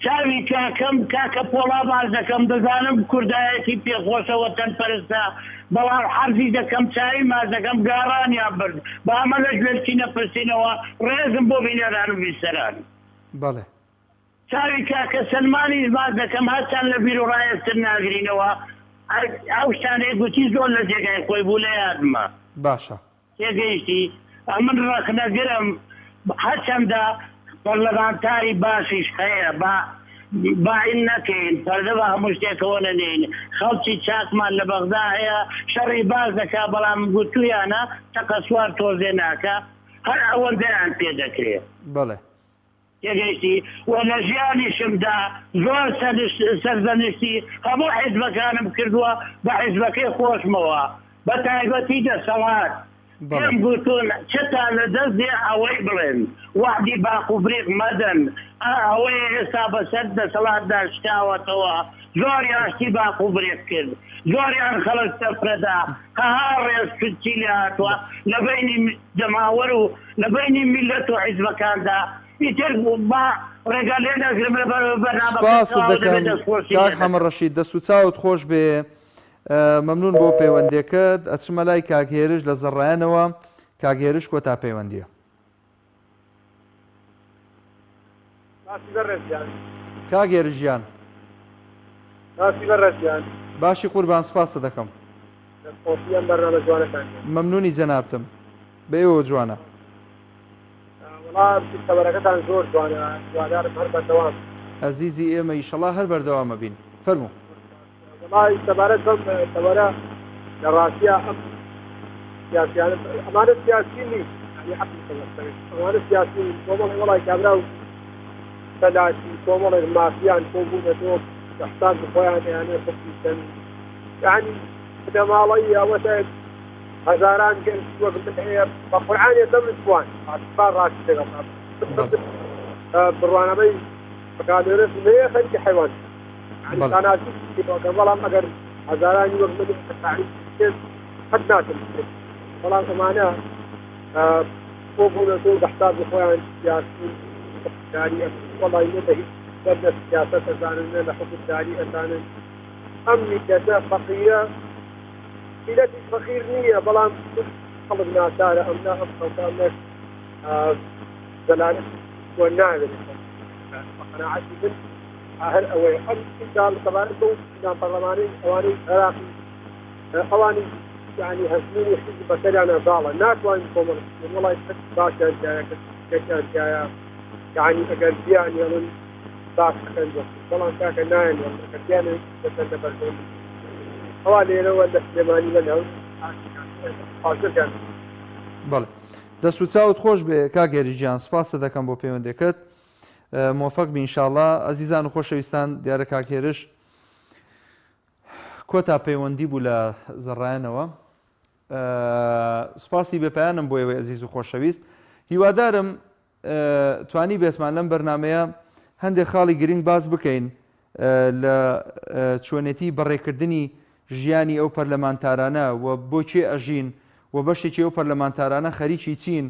چاوی کاکەم کاکە پۆڵا باز دەکەم دەزانم کوردایەتی پێخۆشەوە تەنپەرستە بەڵام حەرزی دەکەم چاوی ماز دەکەم گاڕانیان برد بە ئەمە لە ژێرچی نەپرسینەوە ڕێزم بۆ بینێران و بیستەران بەڵێ چاوی کاکە سلمانی باز دەکەم هەستان لە بیر و ڕایەستر ناگرینەوە ئەو شتانەیە گوتی زۆر لە جێگای خۆی بوو لە یادمە باشە تێگەیشتی ئەمن ڕەخنەگرم هەرچەندە پەرلەمانتاری باشیش هەیە باین نەکەین پەردە بە هەموو شتێکەوە نەنێن خەڵکی چاکمان لە بەغدا هەیە شەڕی باز دەکا بەڵام گوتویانە تەقە سوار تۆزێ ناکە هەر ئەوەندەیان پێ دەکرێت. بەڵێ تێگەیشتی و لە ژیانیشمدا زۆر سەرزەنشتی هەموو حیزبەکانم کردووە بە حیزبەکەی خۆشمەوە بە تایبەتی دەسەڵات پێم گوتون چتا لە دەستێ ئەوەی بڵێن وحدی باق و بریق مەدەن ئەوەی ئێستا بەسەر دەسەڵاتدا شتاوەتەوە زۆریان شتی باق و بریق کرد زۆریان خەڵک تەفرەدا هەها ڕێز کردچی لێ هاتووە لە بینی جەماوەر و لە بینی میلەت و حیزبەکاندا ئیتر با ڕێگا لێ نەگرم لە سپاس دەکەم کاک حەمەڕەشید دەست و چاوت خۆش بێ مەمنون بۆ پەیوەندێکت ئەچمە لای کاگهێرش لە زەڕایەنەوە کاگهێرش کۆتا پەیوەندیە. کاگهێرژیان باشی قوربان سپاسە دەکەم مەمنونی جەنابتم بەئێوە جوانە خبرەکەتان زۆر جوانە دوادارم هەر بەردەوام ئەزیزی ئێمە ئیشەڵا هەر بەردەوامە بین فەرموو والله سەبارەت بەم خبرە لە ڕاستیە ئەم سیاسیانە ئەمانە سیاسی نین ئەمانە سیاسی نین کۆمەڵی وڵای کابرا و سەلاتی کۆمەڵی مافیان کۆبوونەتەوە دەحسان خۆیان یانێ خۆپیشتن یعنی دەماڵەی ئەوەتە هەزاران گەنج وەک هەیە بە قورعانێ دەمتوان ئاتفان ڕاستی لەگەڵ بڕوانەمەی بەکارهێنەر هەیە خەریکی حیوان قناتی بەڵام ئەگەر هەزارانی وەک قەت ناتم بەڵام ئەمانە کۆبوونەتەوە دەحسان خۆیان سیاسی داری وڵای نە هیچ دەرنە سیاسەت ئەزانن نە لە حکومداری ئەزانن ئەم میلەتە فەقیرە میلەتی فەقیر نییە بەڵام خەڵک ناچارە ئەمنا ئەم خەڵکانەش دەلالەت بۆ ناوێت قەناعەتی من هەر ئەوەیە ئەم ئینشاءڵڵا سەبارەت بەو پەرلەمانی ئەوانەی عێراقی ئەوانی یعنی هەزمونی حیزب بەسەریان ئەزاڵە ناتوانین کۆمەڵ وڵای باشیان تایە کەسیان تایە یعنی ئەگەر بیان یڵن باش ئەکەن بەڵام کاکە نایەن کەسیانە بەسەر دەبەردەوە ئەوا لێرەوە لە سلێمانی لەناو حاضرکەن. بەڵێ دەست و چاوت خۆش بێ کاگێریجیان سپاسە دەکەم بۆ پەیوەندێکت موفق بی ئینشاءڵڵا ئەزیزان و خۆشەویستان دیارە کاکێرش کۆتا پەیوەندی بوو لە زەڕایەنەوە سوپاسی بێپیانم بۆ ئێوەی ئەزیز و خۆشەویست هیوادارم توانی بێتمان لەم بەرنمەیە هەندێک خاڵی گرنگ باز بکەین لە چۆنێتی بەڕێکردنی ژیانی ئەو پەرلەمانتارانە و بۆچێ ئەژین و بەشێکی ئەو پەرلەمانتارانە خەریکی چین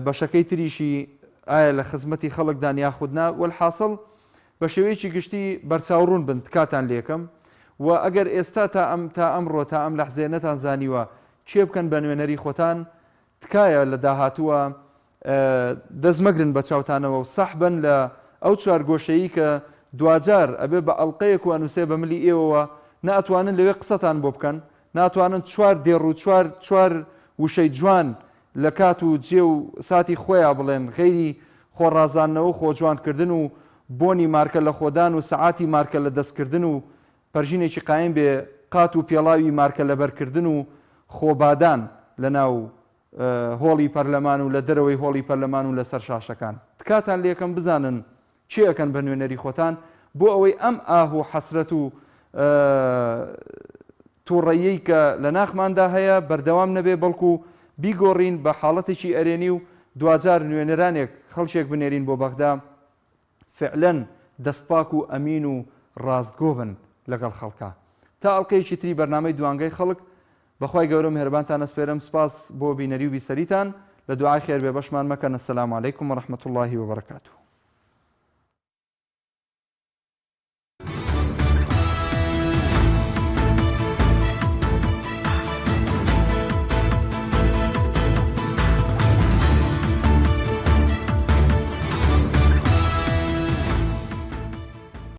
بەشەکەی تریشی ئایا لە خزمەتی خەڵکدان یاخودنا وەلحاصڵ بە شێوەیەکی گشتی بەرچاوڕوون بن کاتان لێکم و ئەگەر ئێستا تا ئەمڕۆ تا ئەم لەحزەیە نەتان زانیوە چێ بکەن بە نوێنەری خۆتان تکایە لە داهاتووە دەستمەگرن بە چاوتانەوە و سەح بن لە ئەو چوارگۆشەیی کە دوجار ئەبێ بە ئەڵلقەیەک و ئەنووسێ بە ملی ئێوەوە ناتوانن لەوێ قسەتان بۆ بکەن ناتوانن چوار دێڕ و چوار وشەی جوان لە کات و جێ و ساتی خۆیان بڵێن غەیری خۆڕازانەوە و خۆجوانکردن و بۆنی مارکە لە خۆدان و سەعاتی مارکە لە دەستکردن و پەرژینێکی قایم بێ قات و پێڵاوی مارکە لەبەرکردن و خۆبادان لە ناو هۆڵی پەرلەمان و لە دەرەوەی هۆڵی پەرلەمان و لەسەر شاشەکان تکاتان لێکم بزانن چی ئەەکەن بە نوێنەری خۆتان بۆ ئەوەی ئەم ئاه و حەسرەت و تووڕەیەی کە لە ناخماندا هەیە بەردەوام نەبێ بەڵکو بیگۆڕین بە حاڵەتێکی ئەرێنی و دوجار نوێنەرانێک خەڵکێک بنێرین بۆ بەغدا فعلەن دەستپاک و ئەمین و ڕاستگۆ بن لەگەڵ خەڵکە تا ئەڵلقەیەکی تری بەرنامەی دوانگەی خەڵک بەخوای گەورە میهرەبانتان ئەسپێرم سپاس بۆ بینەری و بیسەریتان لە دوعای خێر بێ بەشمان مەکەن. السلام عەلەیکوم وەرەحمەتوڵڵاهی وبەرەکاتوه.